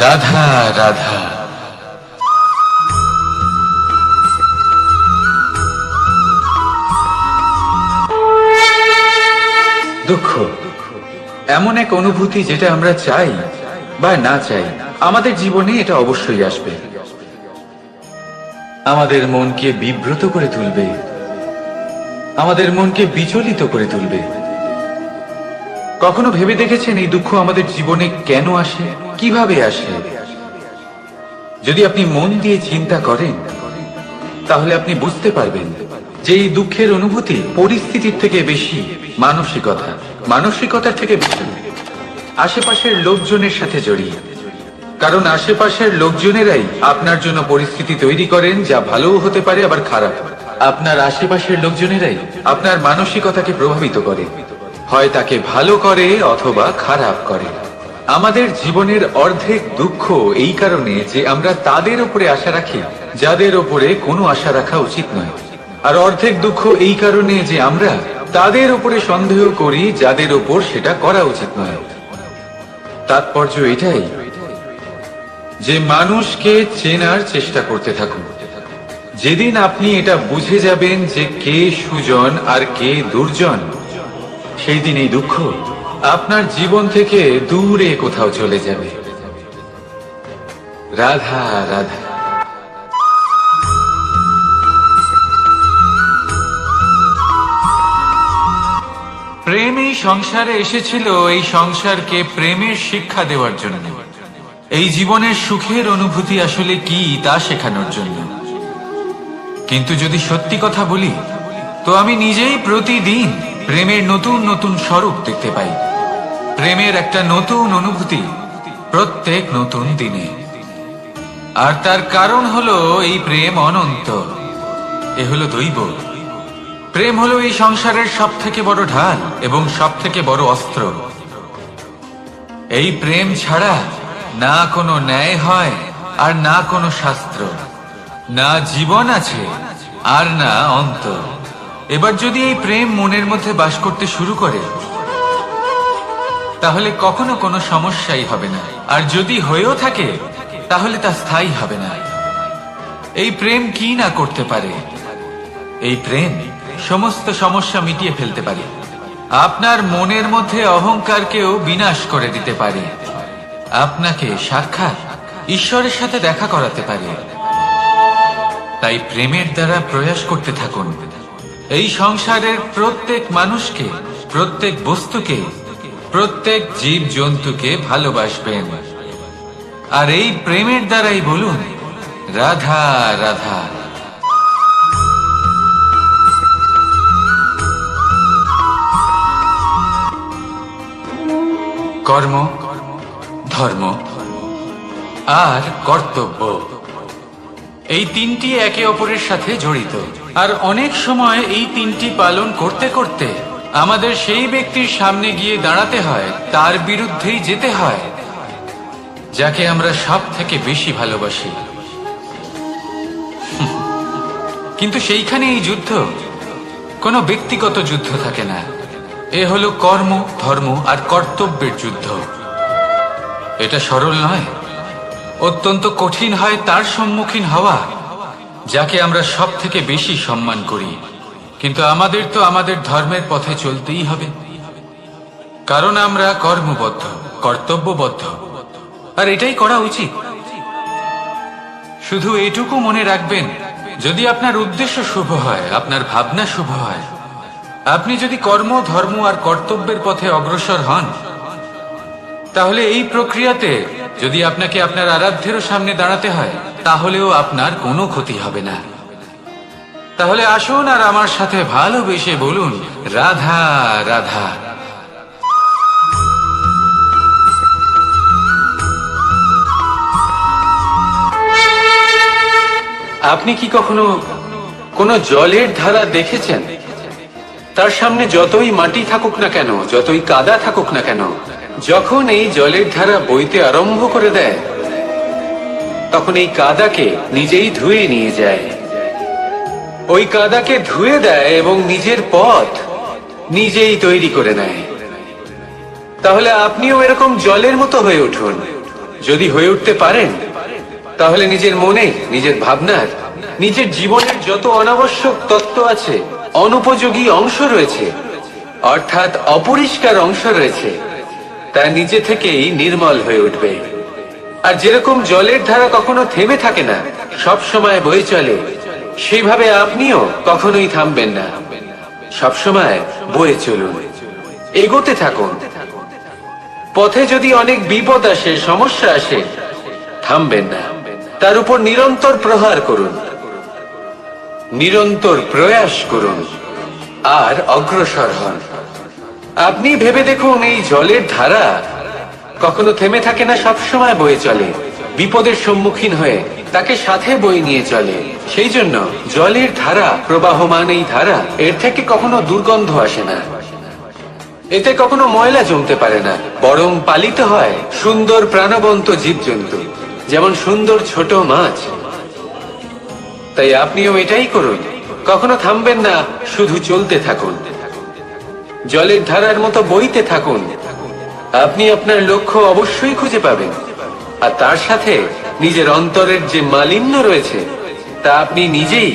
রাধা রাধা। দুঃখ এমন এক অনুভূতি যেটা আমরা চাই বা না চাই, আমাদের জীবনে এটা অবশ্যই আসবে। আমাদের মনকে বিব্রত করে তুলবে, আমাদের মনকে বিচলিত করে তুলবে। কখনো ভেবে দেখেছেন এই দুঃখ আমাদের জীবনে কেন আসে, কিভাবে আসে? যদি আপনি মন দিয়ে চিন্তা করেন, তাহলে আপনি বুঝতে পারবেন যে এই দুঃখের অনুভূতি পরিস্থিতির থেকে বেশি মানসিকতার থেকে বেশি আশেপাশের লোকজনের সাথে জড়িয়ে। কারণ আশেপাশের লোকজনেরাই আপনার জন্য পরিস্থিতি তৈরি করেন, যা ভালোও হতে পারে আবার খারাপ। আপনার আশেপাশের লোকজনেরাই আপনার মানসিকতাকে প্রভাবিত করে, হয় তাকে ভালো করে অথবা খারাপ করে। আমাদের জীবনের অর্ধেক দুঃখ এই কারণে যে আমরা তাদের উপরে আশা রাখি যাদের উপরে কোনো আশা রাখা উচিত নয়, আর অর্ধেক দুঃখ এই কারণে যে আমরা তাদের উপরে সন্দেহ করি যাদের উপর সেটা করা উচিত নয়। তাৎপর্য এটাই যে মানুষকে চেনার চেষ্টা করতে থাকুন। যেদিন আপনি এটা বুঝে যাবেন যে কে সুজন আর কে দুর্জন, সেই দিন এই দুঃখ আপনার জীবন থেকে দূরে কোথাও চলে যাবে। রাধা রাধা। প্রেম এই সংসারে এসেছিল এই সংসারকে প্রেমের শিক্ষা দেওয়ার জন্য, এই জীবনের সুখের অনুভূতি আসলে কি তা শেখানোর জন্য। কিন্তু যদি সত্যি কথা বলি, তো আমি নিজেই প্রতিদিন প্রেমের নতুন নতুন স্বরূপ দেখতে পাই, প্রেমের একটা নতুন অনুভূতি প্রত্যেক নতুন দিনে। আর তার কারণ হলো এই প্রেম অনন্ত, এ হলো দৈব। প্রেম হলো এই সংসারের সব থেকে বড় ঢাল এবং সব থেকে বড় অস্ত্র। এই প্রেম ছাড়া না কোনো ন্যায় হয় আর না কোনো শাস্ত্র, না জীবন আছে আর না অন্ত। এবার যদি এই প্রেম মনের মধ্যে বাস করতে শুরু করে, তাহলে কখনো কোনো সমস্যাই হবে না, আর যদি হয়েও থাকে তাহলে তা স্থায়ী হবে না। এই প্রেম কি না করতে পারে? এই প্রেম সমস্ত সমস্যা মিটিয়ে ফেলতে পারে, আপনার মনের মধ্যে অহংকারকেও বিনাশ করে দিতে পারে, আপনাকে সাক্ষাৎ ঈশ্বরের সাথে দেখা করাতে পারে। তাই প্রেমের দ্বারা প্রয়াস করতে থাকুন এই সংসারের প্রত্যেক মানুষকে, প্রত্যেক বস্তুকে, প্রত্যেক জীব জন্তুকে ভালোবাসবেন। আর এই প্রেমের দ্বারাই বলুন রাধা রাধা। কর্ম, ধর্ম আর কর্তব্য, এই তিনটি একে অপরের সাথে জড়িত। আর অনেক সময় এই তিনটি পালন করতে করতে আমাদের সেই ব্যক্তির সামনে গিয়ে দাঁড়াতে হয়, তার বিরুদ্ধেই যেতে হয়, যাকে আমরা সব থেকে বেশি ভালোবাসি। কিন্তু সেইখানে এই যুদ্ধ কোনো ব্যক্তিগত যুদ্ধ থাকে না, এ হলো কর্ম, ধর্ম আর কর্তব্যের যুদ্ধ। এটা সরল নয়, অত্যন্ত কঠিন হয় তার সম্মুখীন হওয়া যাকে আমরা সব থেকে বেশি সম্মান করি। কিন্তু আমাদের তো আমাদের ধর্মের পথে চলতেই হবে, কারণ আমরা কর্মবদ্ধ, কর্তব্যবদ্ধ, আর এটাই করা উচিত। শুধু এটুকু মনে রাখবেন, যদি আপনার উদ্দেশ্য শুভ হয়, আপনার ভাবনা শুভ হয়, আপনি যদি কর্ম, ধর্ম আর কর্তব্যের পথে অগ্রসর হন, তাহলে এই প্রক্রিয়াতে যদি আপনাকে আপনার আরাধ্যেরও সামনে দাঁড়াতে হয়, তাহলেও আপনার কোনো ক্ষতি হবে না। তাহলে আসুন আর আমার সাথে ভালোবেসে বলুন রাধা রাধা। আপনি কি কখনো কোনো জলের ধারা দেখেছেন? তার সামনে যতই মাটি থাকুক না কেন, যতই কাদা থাকুক না কেন, যখন এই জলের ধারা বইতে আরম্ভ করে দেয়, তখন এই কাদাকে নিজেই ধুয়ে নিয়ে যায়। ওই কাদাকে ধুয়ে দেয় এবং নিজের পথ নিজেই তৈরি করে নেয়। তাহলে আপনিও এরকম জলের মতো হয়ে উঠুন। যদি হয়ে উঠতে পারেন, তাহলে নিজের মনে, নিজের ভাবনার, নিজের জীবনের যত অনাবশ্যক তত্ত্ব আছে, অনুপযোগী অংশ রয়েছে, অর্থাৎ অপরিষ্কার অংশ রয়েছে, তা নিজে থেকেই নির্মল হয়ে উঠবে। আর যেরকম জলের ধারা কখনো থেমে থাকে না, সব সময় বয়ে চলে, সেইভাবে আপনিও কখনোই থামবেন না, সব সময় বয়ে চলুন, এগোতে থাকুন। পথে যদি অনেক বিপদ আসে, সমস্যা আসে, থামবেন না, তার উপর নিরন্তর প্রহার করুন, নিরন্তর প্রয়াস করুন আর অগ্রসর হন। আপনি ভেবে দেখুন, এই জলের ধারা কখনো থেমে থাকে না, সবসময় বয়ে চলে, বিপদের সম্মুখীন হয়ে তাকে সাথে বয়ে নিয়ে চলে। সেই জন্য জলের ধারা, প্রবাহমান এই ধারা, এর থেকে কখনো দুর্গন্ধ আসে না, এতে কখনো ময়লা জমতে পারে না, বরং পালিত হয় সুন্দর প্রাণবন্ত জীবজন্তু, যেমন সুন্দর ছোট মাছ। তাই আপনিও এটাই করুন, কখনো থামবেন না, শুধু চলতে থাকুন, জলের ধারার মতো বইতে থাকুন। আপনি আপনার লক্ষ্য অবশ্যই খুঁজে পাবেন, আর তার সাথে নিজের অন্তরের যে মালিন্য রয়েছে, তা আপনি নিজেই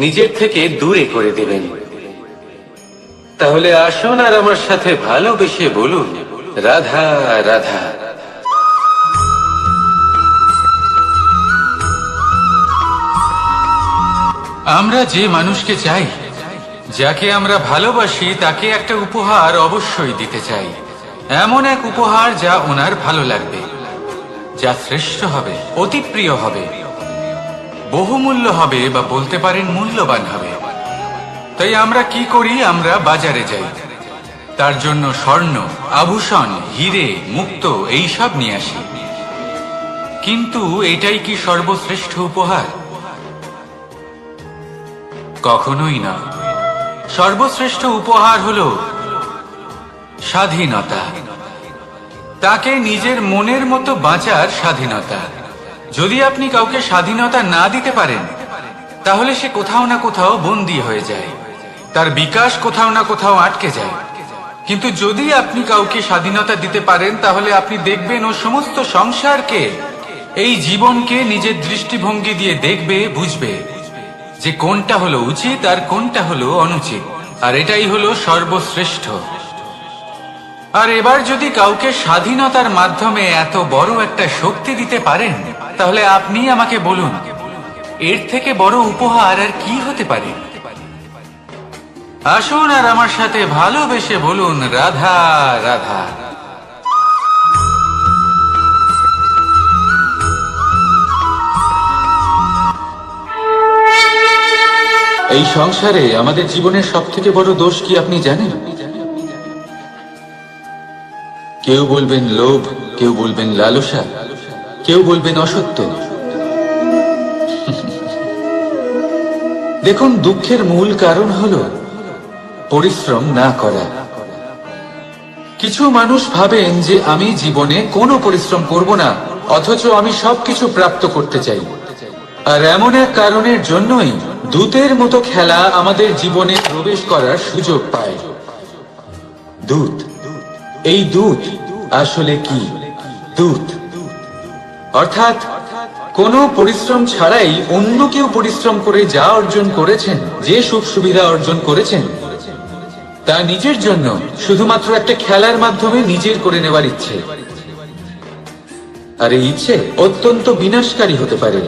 নিজের থেকে দূরে করে দেবেন। তাহলে আসুন আর আমার সাথে ভালোবেসে বলুন রাধা রাধা। আমরা যে মানুষকে চাই, যাকে আমরা ভালোবাসি তাকে একটা উপহার অবশ্যই দিতে চাই, এমন এক উপহার যা ওনার ভালো লাগবে, যা শ্রেষ্ঠ হবে, অতি প্রিয় হবে, বহুমূল্য হবে, বা বলতে পারেন মূল্যবান হবে। তাই আমরা কি করি? আমরা বাজারে যাই, তার জন্য স্বর্ণ, আভূষণ, হিরে, মুক্তো এইসব নিয়ে আসি। কিন্তু এটাই কি সর্বশ্রেষ্ঠ উপহার? কখনোই না। সর্বশ্রেষ্ঠ উপহার হলো স্বাধীনতা, তাকে নিজের মনের মতো বাঁচার স্বাধীনতা। যদি আপনি কাউকে স্বাধীনতা না দিতে পারেন, তাহলে সে কোথাও না কোথাও বন্দী হয়ে যায়, তার বিকাশ কোথাও না কোথাও আটকে যায়। কিন্তু যদি আপনি কাউকে স্বাধীনতা দিতে পারেন, তাহলে আপনি দেখবেন ও সমস্ত সংসারকে, এই জীবনকে নিজের দৃষ্টিভঙ্গি দিয়ে দেখবে, বুঝবে যে কোনটা হলো উচিত আর কোনটা হলো অনুচিত, আর এটাই হলো সর্বশ্রেষ্ঠ। আর এবার যদি কাউকে স্বাধীনতার মাধ্যমে এত বড় একটা শক্তি দিতে পারেন, তাহলে আপনি আমাকে বলুন, এর থেকে বড় উপহার আর কি হতে পারে? আসুন আর আমার সাথে ভালোবেসে বলুন, রাধা রাধা। এই সংসারে আমাদের জীবনের সব থেকে বড় দোষ কি আপনি জানেন? কেউ বলবেন লোভ, কেউ বলবেন লালসা, কেউ বলবেন অসত্য। দেখুন, দুঃখের মূল কারণ হলো পরিশ্রম না করা। কিছু মানুষ ভাবেন যে আমি জীবনে কোনো পরিশ্রম করব না, অথচ আমি সবকিছু প্রাপ্ত করতে চাই। আর এমন এক কারণের জন্যই দূতের মতো খেলা আমাদের জীবনে প্রবেশ করার সুযোগ পায়। দূত। এই দূত আসলে কি? দূত অর্থাৎ কোনো পরিশ্রম ছাড়াই অন্য কেউ পরিশ্রম করে যা অর্জন করেছেন, যে সুখ সুবিধা অর্জন করেছেন, তা নিজের জন্য শুধুমাত্র একটা খেলার মাধ্যমে নিজের করে নেওয়ার ইচ্ছে। আর এই ইচ্ছে অত্যন্ত বিনাশকারী হতে পারে।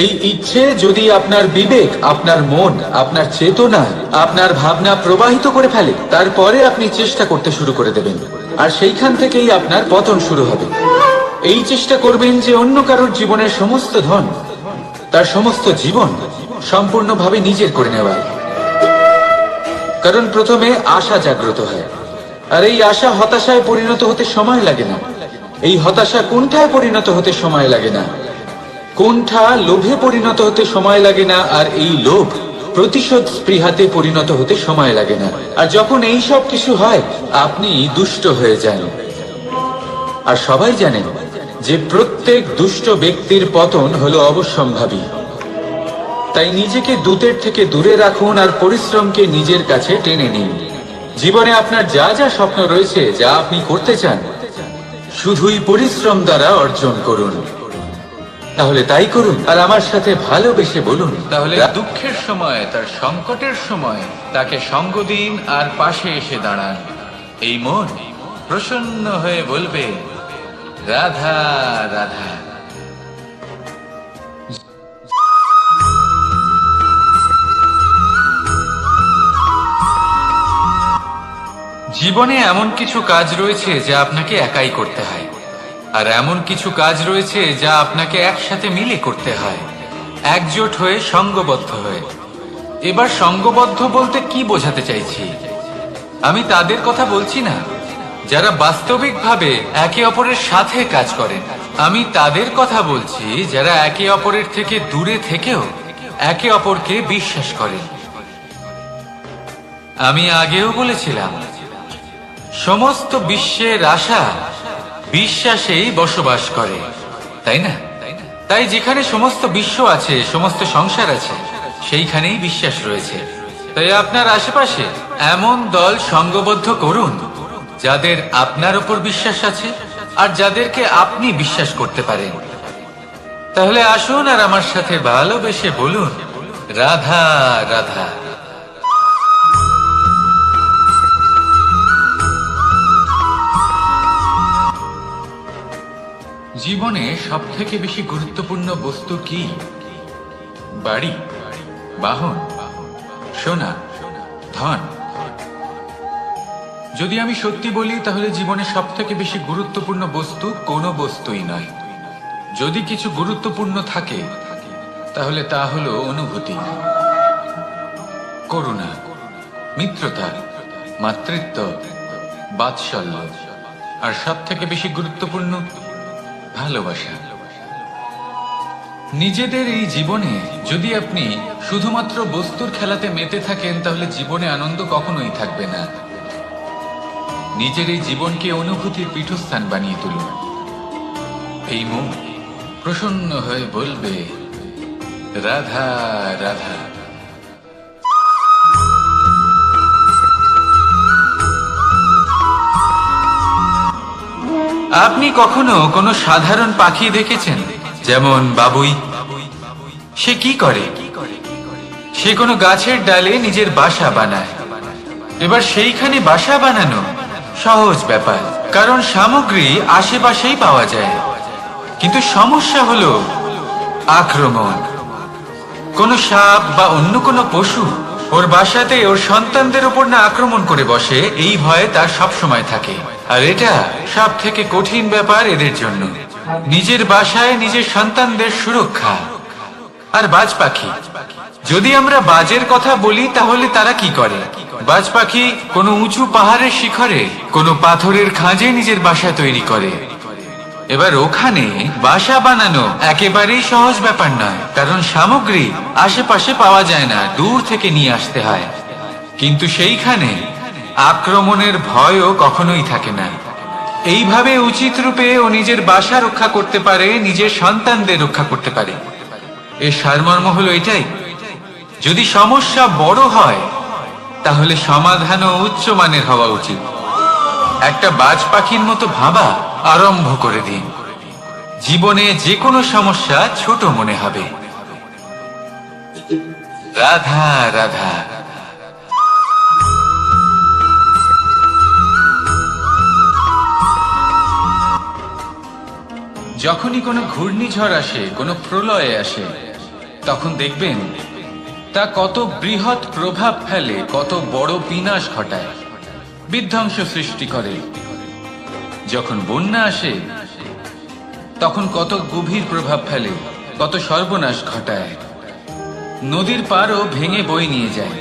এই ইচ্ছে যদি আপনার বিবেক, আপনার মন, আপনার চেতনা, আপনার ভাবনা প্রবাহিত করে ফেলে, তারপরে আপনি চেষ্টা করতে শুরু করে দেবেন, আর সেইখান থেকেই আপনার পতন শুরু হবে। এই চেষ্টা করবেন যে অন্য কারোর জীবনের সমস্ত ধন, তার সমস্ত জীবন সম্পূর্ণভাবে নিজের করে নেওয়া। কারণ প্রথমে আশা জাগ্রত হয়, আর এই আশা হতাশায় পরিণত হতে সময় লাগে না। এই হতাশা কুণ্ঠায় পরিণত হতে সময় লাগে না, কুণ্ঠা লোভে পরিণত হতে সময় লাগে না, আর এই লোভ প্রতিশোধ স্পৃহাতে পরিণত হতে সময় লাগে না। আর যখন এই সব কিছু হয়, আপনি দুষ্ট হয়ে যান। আর সবাই জানেন যে প্রত্যেক দুষ্ট ব্যক্তির পতন হলো অবশ্যম্ভাবী। তাই নিজেকে দূতের থেকে দূরে রাখুন আর পরিশ্রমকে নিজের কাছে টেনে নিন। জীবনে আপনার যা যা স্বপ্ন রয়েছে, যা আপনি করতে চান, শুধুই পরিশ্রম দ্বারা অর্জন করুন। তাহলে তাই করুন আর আমার সাথে ভালোবেসে বলুন। তাহলে দুঃখের সময়, তার সংকটের সময় তাকে সঙ্গ দিন আর পাশে এসে দাঁড়ান। এই মন প্রসন্ন হয়ে বলবে, রাধা রাধা। জীবনে এমন কিছু কাজ রয়েছে যা আপনাকে একাই করতে হয়, আর এমন কিছু কাজ রয়েছে যা আপনাকে একসাথে মিলে করতে হয়, একজোট হয়ে, সঙ্গবদ্ধ হয়ে। এবার সঙ্গবদ্ধ বলতে কি বোঝাতে চাইছি? আমি তাদের কথা বলছি না যারা বাস্তবিকভাবে একে অপরের সাথে কাজ করেন। আমি তাদের কথা বলছি যারা একে অপরের থেকে দূরে থেকেও একে অপরকে বিশ্বাস করেন। আমি আগেও বলেছিলাম, সমস্ত বিশ্বের আশা বিশ্বাসেই বসবাস করে, তাই না? তাই যেখানে সমস্ত বিশ্ব আছে, সমস্ত সংসার আছে, সেইখানেই বিশ্বাস রয়েছে। তাই আপনার আশেপাশে এমন দল সঙ্গবদ্ধ করুন যাদের আপনার উপর বিশ্বাস আছে আর যাদেরকে আপনি বিশ্বাস করতে পারেন। তাহলে আসুন আর আমার সাথে ভালোবেসে বলুন, রাধা রাধা। জীবনে সব থেকে বেশি গুরুত্বপূর্ণ বস্তু কি? বাড়ি, বাহন, সোনা, ধন। যদি আমি সত্যি বলি তাহলে জীবনে সব থেকে বেশি গুরুত্বপূর্ণ বস্তু কোনো বস্তুই নয়। যদি কিছু গুরুত্বপূর্ণ থাকে তাহলে তা হলো অনুভূতি, করুণা, মিত্রতা, মাতৃত্ব, বাৎসল্য, আর সব থেকে বেশি গুরুত্বপূর্ণ ভালোবাসা। নিজেদের এই জীবনে যদি আপনি শুধুমাত্র বস্তুর খেলাতে মেতে থাকেন তাহলে জীবনে আনন্দ কখনোই থাকবে না। নিজের এই জীবনকে অনুভূতির পীঠস্থান বানিয়ে তুলুন। এই মন প্রসন্ন হয়ে বলবে, রাধা রাধা। আপনি কখনো কোনো সাধারণ পাখি দেখেছেন? যেমন বাবুই। সে কি করে? সে কোনো গাছের ডালে নিজের বাসা বানায়। এবার সেইখানে বাসা বানানো সহজ ব্যাপার, কারণ সামগ্রী আশেপাশেই পাওয়া যায়। কিন্তু সমস্যা হলো আক্রমণ। কোনো সাপ বা অন্য কোনো পশু ওর বাসাতে ওর সন্তানদের উপর না আক্রমণ করে বসে, এই ভয়ে তার সব সময় থাকে। আর এটা সব থেকে কঠিন ব্যাপার এদের জন্য, নিজের বাসায় নিজের সন্তানদের সুরক্ষা। আর বাজ পাখি, যদি আমরা বাজের কথা বলি তাহলে তারা কি করে? বাজ পাখি কোনো উঁচু পাহাড়ের শিখরে কোনো পাথরের খাঁজে নিজের বাসা তৈরি করে। এবার ওখানে বাসা বানানো একেবারেই সহজ ব্যাপার নয়, কারণ সামগ্রী আশেপাশে পাওয়া যায় না, দূর থেকে নিয়ে আসতে হয়। কিন্তু সেইখানে আক্রমণের ভয়ও কখনোই থাকে না। এইভাবে উচিত রূপে ও নিজের বাসা রক্ষা করতে পারে, নিজের সন্তানদের রক্ষা করতে পারে। এর সারমর্ম হলো এটাই, যদি সমস্যা বড় হয় তাহলে সমাধানও উচ্চমানের হওয়া উচিত। একটা বাজ পাখির মতো ভাবা আরম্ভ করে দিন। জীবনে যে কোনো সমস্যা ছোট মনে হবে। রাধা রাধা। যখনই কোনো ঘূর্ণিঝড় আসে, কোনো প্রলয় আসে, তখন দেখবেন তা কত বৃহৎ প্রভাব ফেলে, কত বড় বিনাশ ঘটায়, বিধ্বংস সৃষ্টি করে। যখন বন্যা আসে তখন কত গভীর প্রভাব ফেলে, কত সর্বনাশ ঘটায়। নদীর পাড়ও ভেঙে বয়ে নিয়ে যায়।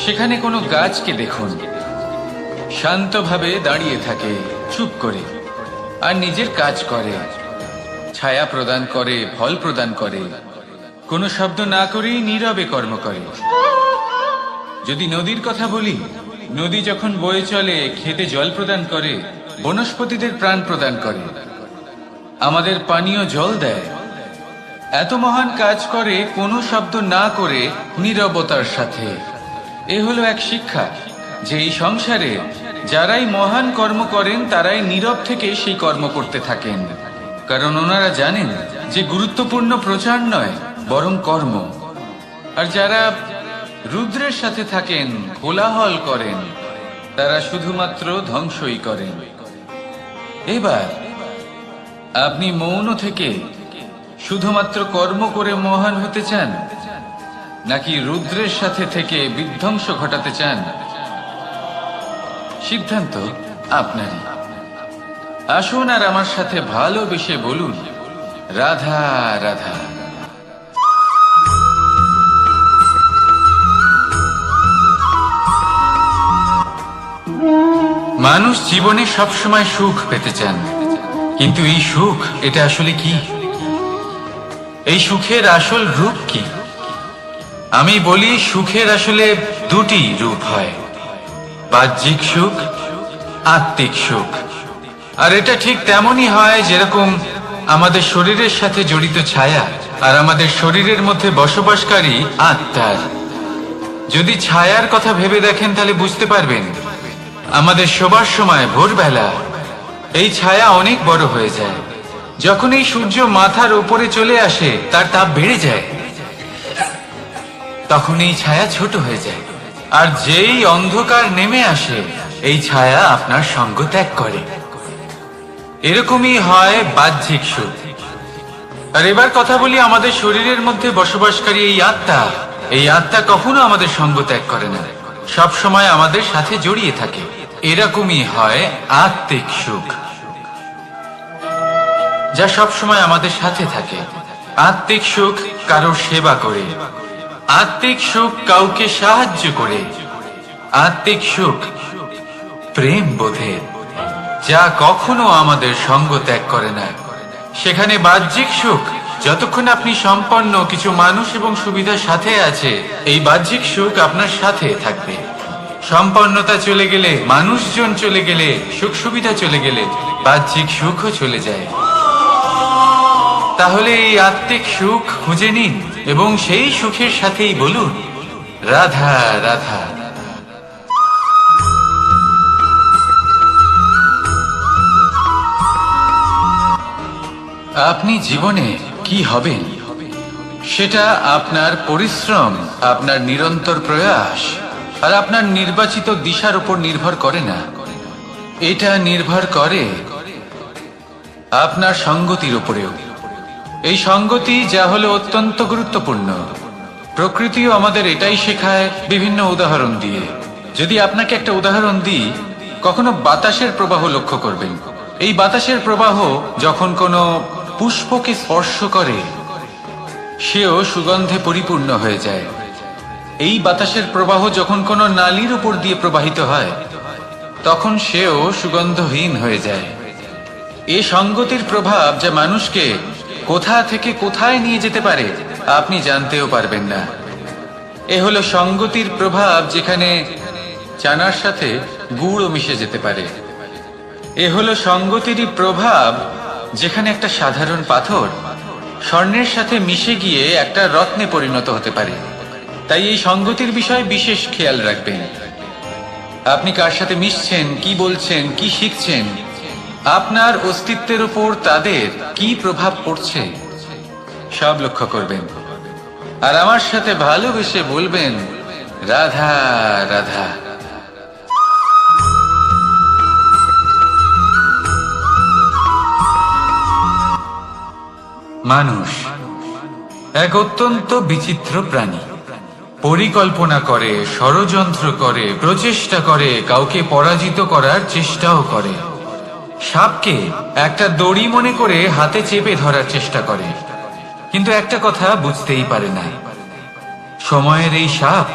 সেখানে কোনো গাছকে দেখুন, শান্তভাবে দাঁড়িয়ে থাকে, চুপ করে, আর নিজের কাজ করে, ছায়া প্রদান করে, ফল প্রদান করে, কোনো শব্দ না করেই নীরবে কর্ম করে। যদি নদীর কথা বলি, নদী যখন বয়ে চলে খেতে জল প্রদান করে, বনস্পতিদের প্রাণ প্রদান করে, আমাদের পানীয় জল দেয়। এত মহান কাজ করে কোনো শব্দ না করে, নীরবতার সাথে। এ হলো এক শিক্ষা যে এই সংসারে যারাই মহান কর্ম করেন তারাই নীরব থেকে সেই কর্ম করতে থাকেন, কারণ ওনারা জানেন যে গুরুত্বপূর্ণ প্রচার নয় বরং কর্ম। আর যারা রুদ্রের সাথে থাকেন, কোলাহল করেন, তারা শুধুমাত্র ধ্বংসই করেন। এবার আপনি মৌন থেকে শুধুমাত্র কর্ম করে মহান হতে চান, নাকি রুদ্রের সাথে থেকে বিধ্বংস ঘটাতে চান? সিদ্ধান্ত আপনারই। আসুন আর আমার সাথে ভালোবেসে বলুন, রাধা রাধা। মানুষ জীবনে সবসময় সুখ পেতে চান, কিন্তু এই সুখ এটা আসলে কি? এই সুখের আসল রূপ কি? আমি বলি সুখের আসলে দুটি রূপ হয়, বাহ্যিক সুখ, আত্মিক সুখ। আর এটা ঠিক তেমনই হয় যেরকম আমাদের শরীরের সাথে জড়িত ছায়া আর আমাদের শরীরের মধ্যে বসবাসকারী আত্মার। যদি ছায়ার কথা ভেবে দেখেন তাহলে বুঝতে পারবেন আমাদের শোবার সময় ভোরবেলা এই ছায়া অনেক বড় হয়ে যায়। যখন এই সূর্য মাথার উপরে চলে আসে, তার তাপ বেড়ে যায়, তখন এই ছায়া ছোট হয়ে যায়। আর যেই অন্ধকার নেমে আসে, এই ছায়া আপনার সঙ্গ ত্যাগ করে। এরকমই হয় বাহ্যিক সুখ। আর এবার কথা বলি আমাদের শরীরের মধ্যে বসবাসকারী এই আত্মা, এই আত্মা কখনো আমাদের সঙ্গ ত্যাগ করে না, সব সময় আমাদের সাথে জড়িয়ে থাকে। এরকমই হয় আত্মিক সুখ, যা সব সময় আমাদের সাথে থাকে। আত্মিক সুখ কারোর সেবা করে, আত্মিক সুখ কাউকে সাহায্য করে, আত্মিক সুখ প্রেম বোধে, যা কখনো আমাদের সঙ্গ ত্যাগ করে না। সেখানে বাহ্যিক সুখ, যতক্ষণ আপনি সম্পন্ন কিছু মানুষ এবং সুবিধার সাথে আছে, এই বাহ্যিক সুখ আপনার সাথে থাকবে। সম্পন্নতা চলে গেলে, মানুষজন চলে গেলে, সুখ সুবিধা চলে গেলে, বাহ্যিক সুখও চলে যায়। তাহলে এই আত্মিক সুখ খুঁজে নিন এবং সেই সুখের সাথেই বলুন, রাধা রাধা। আপনি জীবনে কি হবেন সেটা আপনার পরিশ্রম, আপনার নিরন্তর প্রয়াস আর আপনার নির্বাচিত দিশার উপর নির্ভর করে না। এটা নির্ভর করে আপনার সঙ্গতির উপরেও। এই সঙ্গতি যা হলো অত্যন্ত গুরুত্বপূর্ণ। প্রকৃতিও আমাদের এটাই শেখায় বিভিন্ন উদাহরণ দিয়ে। যদি আপনাকে একটা উদাহরণ দিই, কখনো বাতাসের প্রবাহ লক্ষ্য করবেন। এই বাতাসের প্রবাহ যখন কোনো পুষ্পকে স্পর্শ করে, সেও সুগন্ধে পরিপূর্ণ হয়ে যায়। এই বাতাসের প্রবাহ যখন কোনো নালীর উপর দিয়ে প্রবাহিত হয়, তখন সেও সুগন্ধহীন হয়ে যায়। এই সঙ্গতির প্রভাব যা মানুষকে কোথা থেকে কোথায় নিয়ে যেতে পারে আপনি জানতেও পারবেন না। এ হলো সঙ্গতির প্রভাব, যেখানে চানার সাথে গুড়ও মিশে যেতে পারে। এ হলো সঙ্গতিরই প্রভাব, যেখানে একটা সাধারণ পাথর স্বর্ণের সাথে মিশে গিয়ে একটা রত্নে পরিণত হতে পারে। তাই এই সঙ্গতির বিষয়ে বিশেষ খেয়াল রাখবেন। আপনি কার সাথে মিশছেন, কি বলছেন, কি শিখছেন, আপনার অস্তিত্বের উপর তাদের কি প্রভাব পড়ছে, সব লক্ষ্য করবেন। আর আমার সাথে ভালোবেসে বলবেন, রাধা রাধা। মানুষ এক অত্যন্ত বিচিত্র প্রাণী। পরিকল্পনা করে, ষড়যন্ত্র করে, প্রচেষ্টা করে, কাউকে পরাজিত করার চেষ্টাও করে। সাপকে একটা দড়ি মনে করে হাতে চেপে ধরার চেষ্টা করে, কিন্তু একটা কথা বুঝতেই পারে না, সময়ের এই সাপ,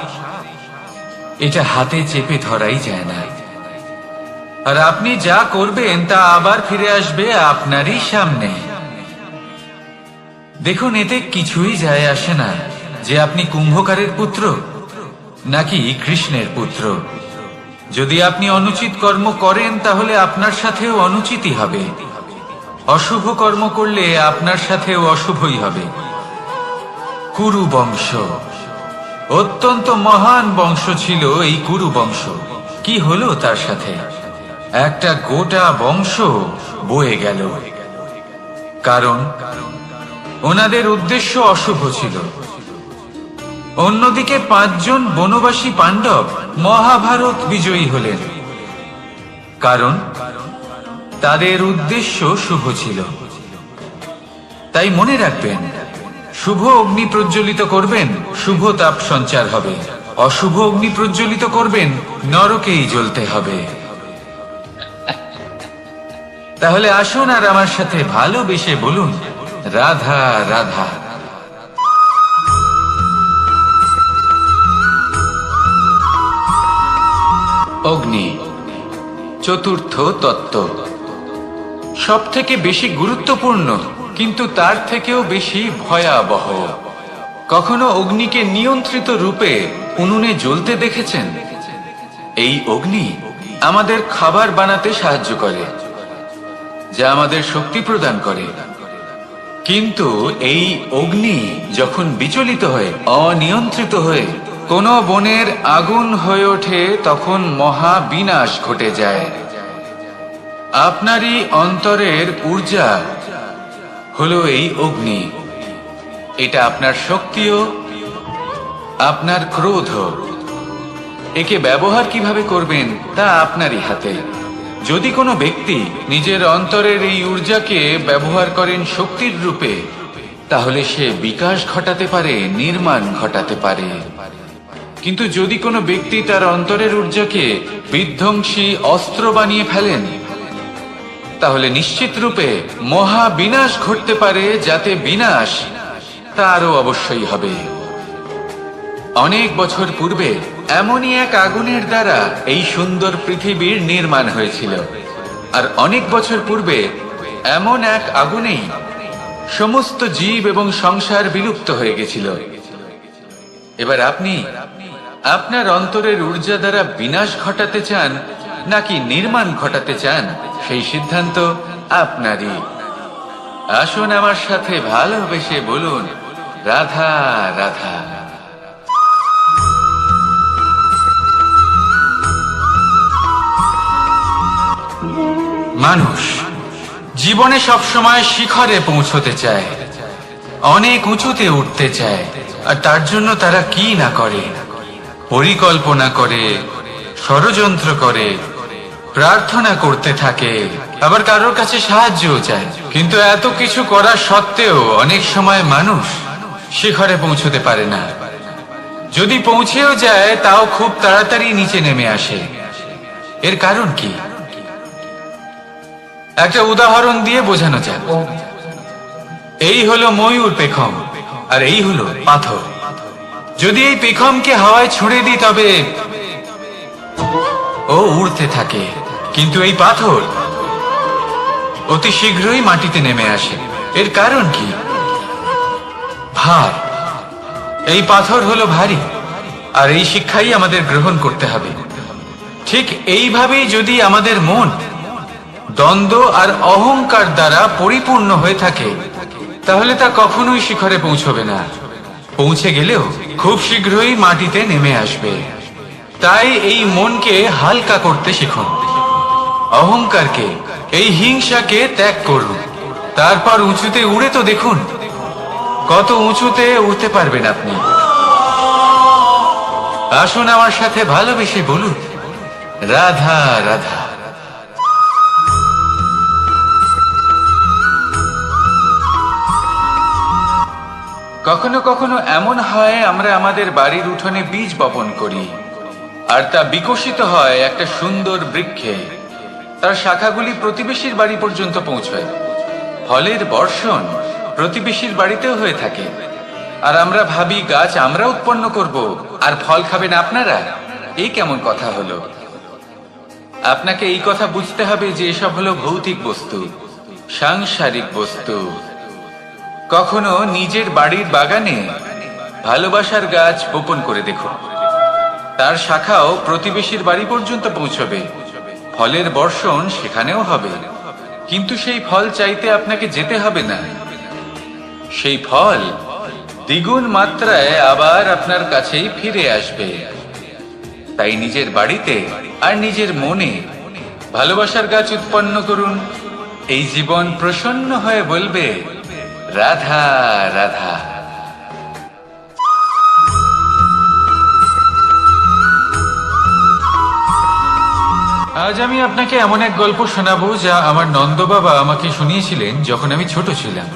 এটা হাতে চেপে ধরাই যায় না। আর আপনি যা করবেন তা আবার ফিরে আসবে আপনারই সামনে। দেখুন, এতে কিছুই যায় আসে না যে আপনি কুম্ভকারের পুত্র নাকি কৃষ্ণের পুত্র। যদি আপনি অনুচিত কর্ম করেন, তাহলে আপনার সাথেও অনুচিতই হবে। অশুভ কর্ম করলে আপনার সাথেও অশুভই হবে। কুরু বংশ অত্যন্ত মহান বংশ ছিল। এই কুরু বংশ কি হলো তার সাথে? একটা গোটা বংশ বয়ে গেল, কারণ ওনাদের উদ্দেশ্য অশুভ ছিল। অন্যদিকে 5 জন বনবাসী পাণ্ডব মহাভারত বিজয়ী হলেন, কারণ তাদের উদ্দেশ্য শুভ ছিল। তাই মনে রাখবেন, শুভ অগ্নি প্রজ্বলিত করবেন, শুভ তাপ সঞ্চার হবে। অশুভ অগ্নি প্রজ্বলিত করবেন, নরকেই জ্বলতে হবে। তাহলে আসুন আর আমার সাথে ভালোবেসে বলুন, রাধা রাধা। অগ্নি চতুর্থ তত্ত্ব, সব থেকে বেশি গুরুত্বপূর্ণ, কিন্তু তার থেকেও বেশি ভয়াবহ। কখনো অগ্নিকে নিয়ন্ত্রিত রূপে উনুনে জ্বলতে দেখেছেন? এই অগ্নি আমাদের খাবার বানাতে সাহায্য করে, যা আমাদের শক্তি প্রদান করে। কিন্তু এই অগ্নি যখন বিচলিত হয়ে, অনিয়ন্ত্রিত হয়ে কোনো বনের আগুন হয়ে ওঠে, তখন মহা বিনাশ ঘটে যায়। আপনারই অন্তরের ঊর্জা হলো এই অগ্নি। এটা আপনার শক্তিও, আপনার ক্রোধ। একে ব্যবহার কিভাবে করবেন তা আপনারই হাতে। যদি কোনো ব্যক্তি নিজের অন্তরের এই ঊর্জাকে ব্যবহার করেন শক্তির রূপে, তাহলে সে বিকাশ ঘটাতে পারে, নির্মাণ ঘটাতে পারে। কিন্তু যদি কোনো ব্যক্তি তার অন্তরের ঊর্জাকে বিধ্বংসী অস্ত্র বানিয়ে ফেলেন, তাহলে নিশ্চিত রূপে মহা বিনাশ ঘটতে পারে, যাতে বিনাশ তারও অবশ্যই হবে। অনেক বছর পূর্বে এমনই এক আগুনের দ্বারা এই সুন্দর পৃথিবীর নির্মাণ হয়েছিল, আর অনেক বছর পূর্বে এমন এক আগুনেই সমস্ত জীব এবং সংসার বিলুপ্ত হয়ে গেছিল। এবার আপনি আপনার অন্তরের ঊর্জা দ্বারা বিনাশ ঘটাতে চান নাকি নির্মাণ ঘটাতে চান, সেই সিদ্ধান্ত আপনারই। আসুন আমার সাথে ভালোবেসে বলুন, রাধা রাধা। মানুষ জীবনে সবসময় শিখরে পৌঁছতে চায়, অনেক উঁচুতে উঠতে চায়, আর তার জন্য তারা কি না করে, পরিকল্পনা করে, ষড়যন্ত্র করে, প্রার্থনা করতে থাকে, আবার কারোর কাছে সাহায্যও চায়। কিন্তু এত কিছু করা সত্ত্বেও অনেক সময় মানুষ শিখরে পৌঁছতে পারে না। যদি পৌঁছেও যায় তাও খুব তাড়াতাড়ি নিচে নেমে আসে। এর কারণ কি? একটা উদাহরণ দিয়ে বোঝানো যাক। এই হলো ময়ূর পেখম, আর এই হলো পাথর। যদি এই পেখমকে হাওয়ায় ছুঁড়ে দিই তবে ও উড়তে থাকে, কিন্তু এই পাথর অতি শীঘ্রই মাটিতে নেমে আসে। এর কারণ কি? ভার। এই পাথর হলো ভারী, আর এই শিক্ষাই আমাদের গ্রহণ করতে হবে। ঠিক এইভাবেই যদি আমাদের মন দ্বন্দ্ব আর অহংকার দ্বারা পরিপূর্ণ হয়ে থাকে, তাহলে তা কখনোই শিখরে পৌঁছবে না। পৌঁছে গেলেও খুব শীঘ্রই মাটিতে নেমে আসবে। তাই এই মনকে হালকা করতে শিখুন, অহংকারকে, এই হিংসাকে ত্যাগ করুন। তারপর উঁচুতে উড়ে তো দেখুন কত উঁচুতে উঠতে পারবেন আপনি। আসুন আমার সাথে ভালোবেসে বলুন, রাধা রাধা। কখনো কখনো এমন হয় আমরা আমাদের বাড়ির উঠোনে বীজ বপন করি, আর তা বিকশিত হয় একটা সুন্দর বৃক্ষে। তার শাখাগুলি প্রতিবেশীর বাড়ি পর্যন্ত পৌঁছায়। ফলের বর্ষণ প্রতিবেশীর বাড়িতেও হয়ে থাকে, আর আমরা ভাবি গাছ আমরা উৎপন্ন করব আর ফল খাবেন আপনারা। এই কেমন কথা হলো? আপনাকে এই কথা বুঝতে হবে যে এসব হলো ভৌতিক বস্তু, সাংসারিক বস্তু। কখনো নিজের বাড়ির বাগানে ভালোবাসার গাছ বপন করে দেখুন, তার শাখাও প্রতিবেশীর বাড়ি পর্যন্ত পৌঁছবে, ফলের বর্ষণ সেখানেও হবে। কিন্তু সেই ফল চাইতে আপনাকে যেতে হবে না, সেই ফল দ্বিগুণ মাত্রায় আবার আপনার কাছেই ফিরে আসবে। তাই নিজের বাড়িতে আর নিজের মনে ভালোবাসার গাছ উৎপন্ন করুন। এই জীবন প্রসন্ন হয়ে বলবে, রাধা রাধা। আজ আমি আপনাকে এমন এক গল্প শোনাবো যা আমার নন্দ বাবা আমাকে শুনিয়েছিলেন যখন আমি ছোট ছিলাম।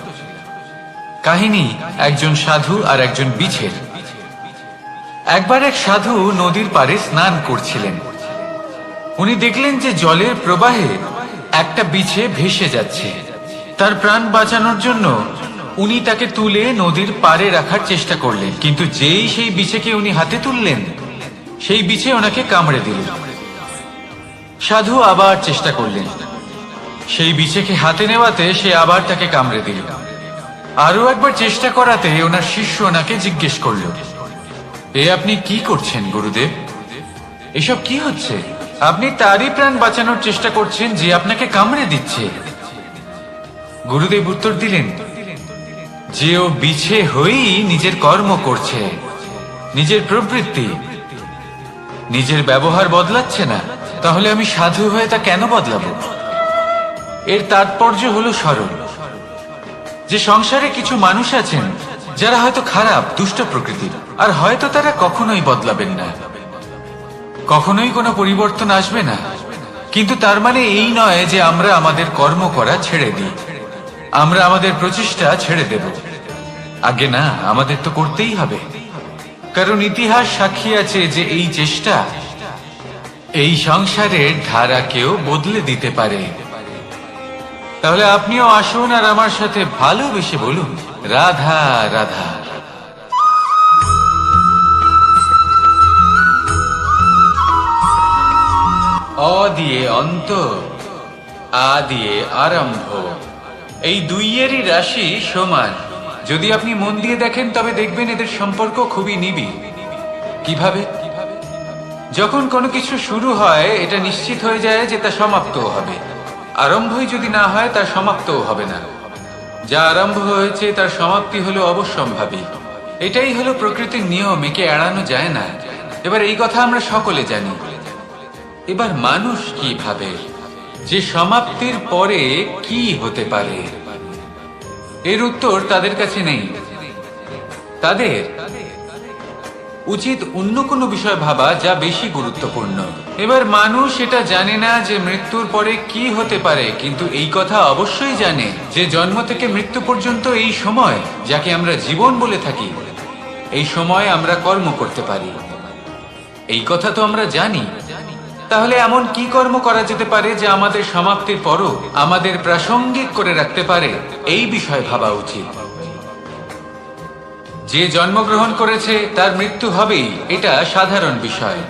কাহিনী একজন সাধু আর একজন বিছের। একবার এক সাধু নদীর পাড়ে স্নান করছিলেন। উনি দেখলেন যে জলের প্রবাহে একটা বিছে ভেসে যাচ্ছে। তার প্রাণ বাঁচানোর জন্য উনি তাকে তুলে নদীর পাড়ে রাখার চেষ্টা করলেন, কিন্তু যেই সেই বিছেকে উনি হাতে তুললেন, সেই বিছে ওনাকে কামড়ে দিল। সাধু আবার চেষ্টা করলেন, সেই বিছেকে হাতে নেওয়াতে সে আবার তাকে কামড়ে দিল। আরো একবার চেষ্টা করাতে ওনার শিষ্য ওনাকে জিজ্ঞেস করল, এ আপনি কি করছেন গুরুদেব? এসব কি হচ্ছে? আপনি তারই প্রাণ বাঁচানোর চেষ্টা করছেন যে আপনাকে কামড়ে দিচ্ছে। গুরুদেব উত্তর দিলেন যে ও বিছে হয়েই নিজের কর্ম করছে, নিজের প্রবৃত্তি, নিজের ব্যবহার বদলাচ্ছে না। তাহলে আমি সাধু হয়ে তা কেন বদলাবো? এর তাৎপর্য হলো সরল, যে সংসারে কিছু মানুষ আছেন যারা হয়তো খারাপ, দুষ্ট প্রকৃতির, আর হয়তো তারা কখনোই বদলাবেন না, কখনোই কোনো পরিবর্তন আসবে না। কিন্তু তার মানে এই নয় যে আমরা আমাদের কর্ম করা ছেড়ে দিই, আমরা আমাদের প্রচেষ্টা ছেড়ে দেব। আগে না, আমাদের তো করতেই হবে, কারণ ইতিহাস সাক্ষী আছে যে এই চেষ্টা এই সংসারের ধারাকেও বদলে দিতে পারে। তাহলে আপনিও আসুন আর আমার সাথে ভালোবেসে বলুন, রাধা রাধা। অ দিয়ে অন্ত, আ দিয়ে আরম্ভ, এই দুইয়েরই রাশি সমান। যদি আপনি মন দিয়ে দেখেন তবে দেখবেন এদের সম্পর্ক খুবই নিবিড়। কিভাবে? যখন কোনো কিছু শুরু হয় এটা নিশ্চিত হয়ে যায় যে তা সমাপ্তও হবে। আরম্ভই যদি না হয় তার সমাপ্তও হবে না। যা আরম্ভ হয়েছে তার সমাপ্তি হলো অবশ্যম্ভাবী। এটাই হলো প্রকৃতির নিয়ম, একে এড়ানো যায় না। এবার এই কথা আমরা সকলে জানি। এবার মানুষ কি ভাবে যে সমাপ্তির পরে কি হতে পারে, এর উত্তর তাদের কাছে নেই। তাদের উচিত অন্য কোনো বিষয় ভাবা যা বেশি গুরুত্বপূর্ণ। এবার মানুষ এটা জানে না যে মৃত্যুর পরে কি হতে পারে, কিন্তু এই কথা অবশ্যই জানে যে জন্ম থেকে মৃত্যু পর্যন্ত এই সময়, যাকে আমরা জীবন বলে থাকি, এই সময় আমরা কর্ম করতে পারি। এই কথা তো আমরা জানি। তাহলে এমন কি কর্ম করা যেতে পারে যা আমাদের সমাপ্তির পরও আমাদের প্রাসঙ্গিক করে রাখতে পারে, এই বিষয়ে ভাবা উচিত। যে জন্মগ্রহণ করেছে তার মৃত্যু হবেই, এটা সাধারণ বিষয়।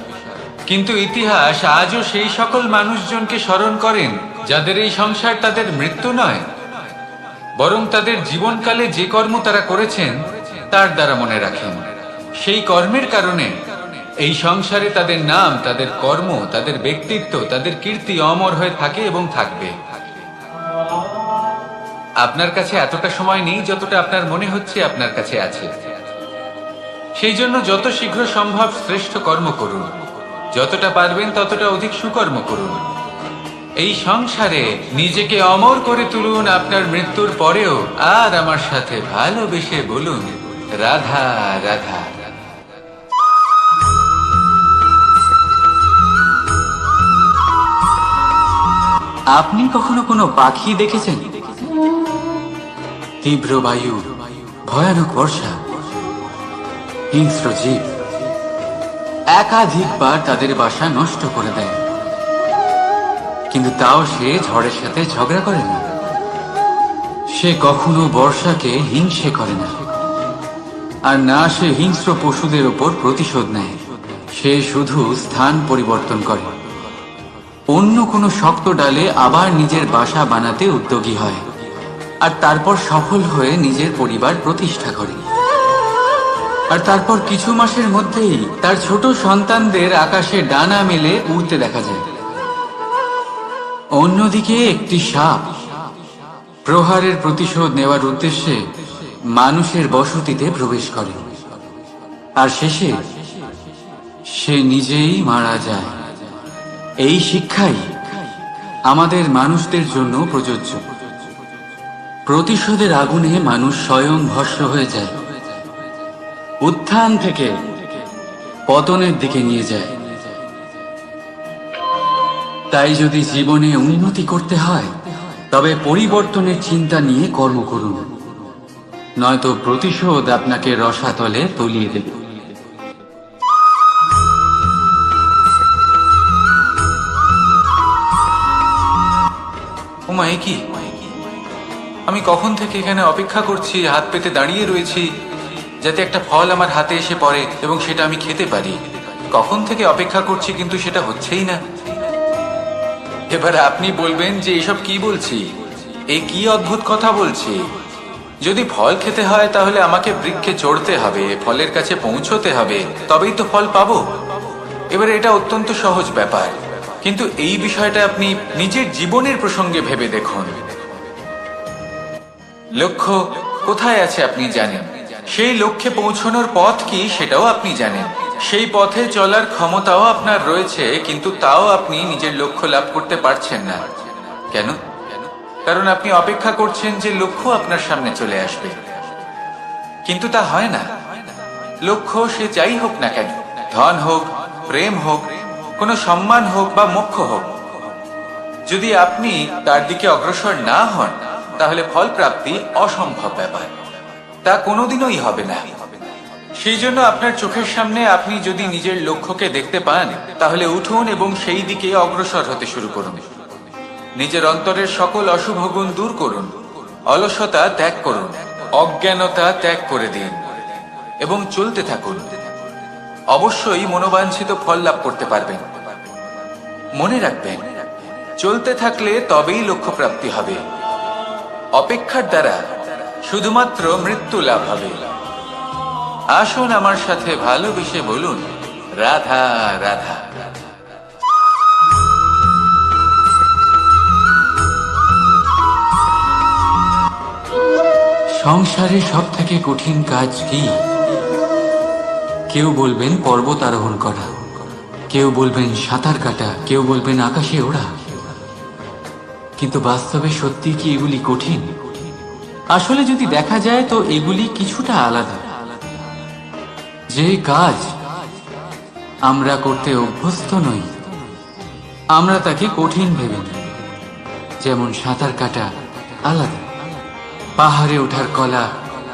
কিন্তু ইতিহাস আজও সেই সকল মানুষজনকে স্মরণ করেন যাদের এই সংসার তাদের মৃত্যু নয়, বরং তাদের জীবনকালে যে কর্ম তারা করেছেন তার দ্বারা মনে রাখেন। সেই কর্মের কারণে এই সংসারে তাদের নাম, তাদের কর্ম, তাদের ব্যক্তিত্ব, তাদের কীর্তি অমর হয়ে থাকে এবং থাকবে। আপনার কাছে এতটা সময় নেই যতটা আপনার মনে হচ্ছে আপনার কাছে আছে। সেই জন্য যত শীঘ্র সম্ভব শ্রেষ্ঠ কর্ম করুন, যতটা পারবেন ততটা অধিক সুকর্ম করুন। এই সংসারে নিজেকে অমর করে তুলুন আপনার মৃত্যুর পরেও। আর আমার সাথে ভালোবেসে বলুন, রাধা রাধা। আপনি কখনো কোনো পাখি দেখেছেন? তীব্র বায়ু, ভয়ানক বর্ষা, হিংস্র জীব একাধিকবার তাদের বাসা নষ্ট করে দেয়, কিন্তু তাও সে ঝড়ের সাথে ঝগড়া করে না। সে কখনো বর্ষাকে হিংসে করে না, আর না সে হিংস্র পশুদের ওপর প্রতিশোধ নেয়। সে শুধু স্থান পরিবর্তন করে, অন্য কোনো শক্ত ডালে আবার নিজের বাসা বানাতে উদ্যোগী হয়, আর তারপর সফল হয়ে নিজের পরিবার প্রতিষ্ঠা করে। আর তারপর কিছু মাসের মধ্যেই তার ছোট সন্তানদের আকাশে ডানা মেলে উড়তে দেখা যায়। অন্যদিকে একটি সাপ প্রহারের প্রতিশোধ নেওয়ার উদ্দেশ্যে মানুষের বসতিতে প্রবেশ করে, আর শেষে সে নিজেই মারা যায়। এই শিক্ষাই আমাদের মানুষদের জন্য প্রযোজ্য। প্রতিশোধের আগুনে মানুষ স্বয়ং ভস্ম হয়ে যায়, উত্থান থেকে পতনের দিকে নিয়ে যায়। তাই যদি জীবনে উন্নতি করতে হয় তবে পরিবর্তনের চিন্তা নিয়ে কর্ম করুন, নয়তো প্রতিশোধ আপনাকে রসাতলে তলিয়ে দেবে। ওমা, এ কি? আমি কখন থেকে এখানে অপেক্ষা করছি, হাত পেতে দাঁড়িয়ে রয়েছি যাতে একটা ফল আমার হাতে এসে পড়ে এবং সেটা আমি খেতে পারি। কখন থেকে অপেক্ষা করছি, কিন্তু সেটা হচ্ছেই না। এবার আপনি বলবেন যে এসব কি বলছি, এ কি অদ্ভুত কথা বলছি। যদি ফল খেতে হয় তাহলে আমাকে বৃক্ষে চড়তে হবে, ফলের কাছে পৌঁছতে হবে, তবেই তো ফল পাবো। এবারে এটা অত্যন্ত সহজ ব্যাপার, কিন্তু এই বিষয়টা আপনি নিজের জীবনের প্রসঙ্গে ভেবে দেখুন। লক্ষ্য কোথায় আছে আপনি জানেন, সেই লক্ষ্যে পৌঁছানোর পথ কি সেটাও আপনি জানেন, সেই পথে চলার ক্ষমতাও আপনার রয়েছে, কিন্তু তাও আপনি নিজের লক্ষ্য লাভ করতে পারছেন না। কেন? কারণ আপনি অপেক্ষা করছেন যে লক্ষ্য আপনার সামনে চলে আসবে, কিন্তু তা হয় না। লক্ষ্য সে যাই হোক না কেন, ধন হোক, প্রেম হোক, কোনো সম্মান হোক বা মোক্ষ হোক, যদি আপনি তার দিকে অগ্রসর না হন তাহলে ফল প্রাপ্তি অসম্ভব ব্যাপার। তা কোনোদিনই হবে না। সেই জন্য আপনার চোখের সামনে আপনি যদি নিজের লক্ষ্যকে দেখতে পান, তাহলে উঠুন এবং সেই দিকে অগ্রসর হতে শুরু করুন। নিজের অন্তরের সকল অশুভ গুণ দূর করুন, অলসতা ত্যাগ করুন, অজ্ঞানতা ত্যাগ করে দিন এবং চলতে থাকুন। অবশ্যই মনোবাঞ্ছিত ফল লাভ করতে পারবেন। মনে রাখবেন, চলতে থাকলে তবেই লক্ষ্য প্রাপ্তি হবে। অপেক্ষার দ্বারা শুধুমাত্র মৃত্যু লাভ হবে। আসুন আমার সাথে ভালোবেসে বলুন, রাধা রাধা। সংসারে সব থেকে কঠিন কাজ কি? কেউ বলবেন পর্বত আরোহণ করা, কেউ বলবেন সাঁতার কাটা, কেউ বলবেন আকাশে ওড়া। কিন্তু বাস্তবে সত্যি কি এগুলি কঠিন? আসলে যদি দেখা যায় তো এগুলি কিছুটা আলাদা। যে কাজ আমরা করতে অভ্যস্ত নই, আমরা তাকে কঠিন ভেবে নিই। যেমন সাঁতার কাটা আলাদা, পাহাড়ে ওঠার কলা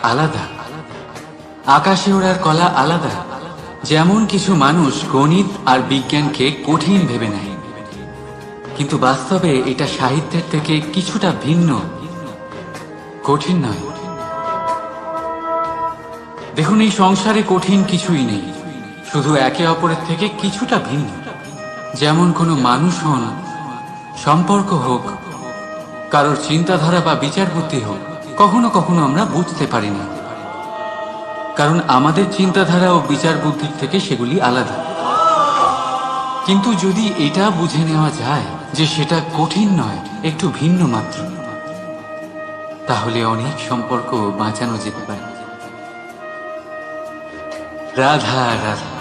আলাদা, আকাশে ওড়ার কলা আলাদা। যেমন কিছু মানুষ গণিত আর বিজ্ঞানকে কঠিন ভেবে নেয়, কিন্তু বাস্তবে এটা সাহিত্যের থেকে কিছুটা ভিন্ন, কঠিন নয়। দেখুন, এই সংসারে কঠিন কিছুই নেই, শুধু একে অপরের থেকে কিছুটা ভিন্ন। যেমন কোনো মানুষ হন, সম্পর্ক হোক, কারোর চিন্তাধারা বা বিচার বুদ্ধি হোক, কখনো কখনো আমরা বুঝতে পারি না, কারণ আমাদের চিন্তাধারা ও বিচার বুদ্ধির থেকে সেগুলি আলাদা। কিন্তু যদি এটা বুঝে নেওয়া যায় যে সেটা কঠিন নয়, একটু ভিন্ন মাত্র, তাহলে অনেক সম্পর্ক বাঁচানো যেতে পারে। রাধা রাধা।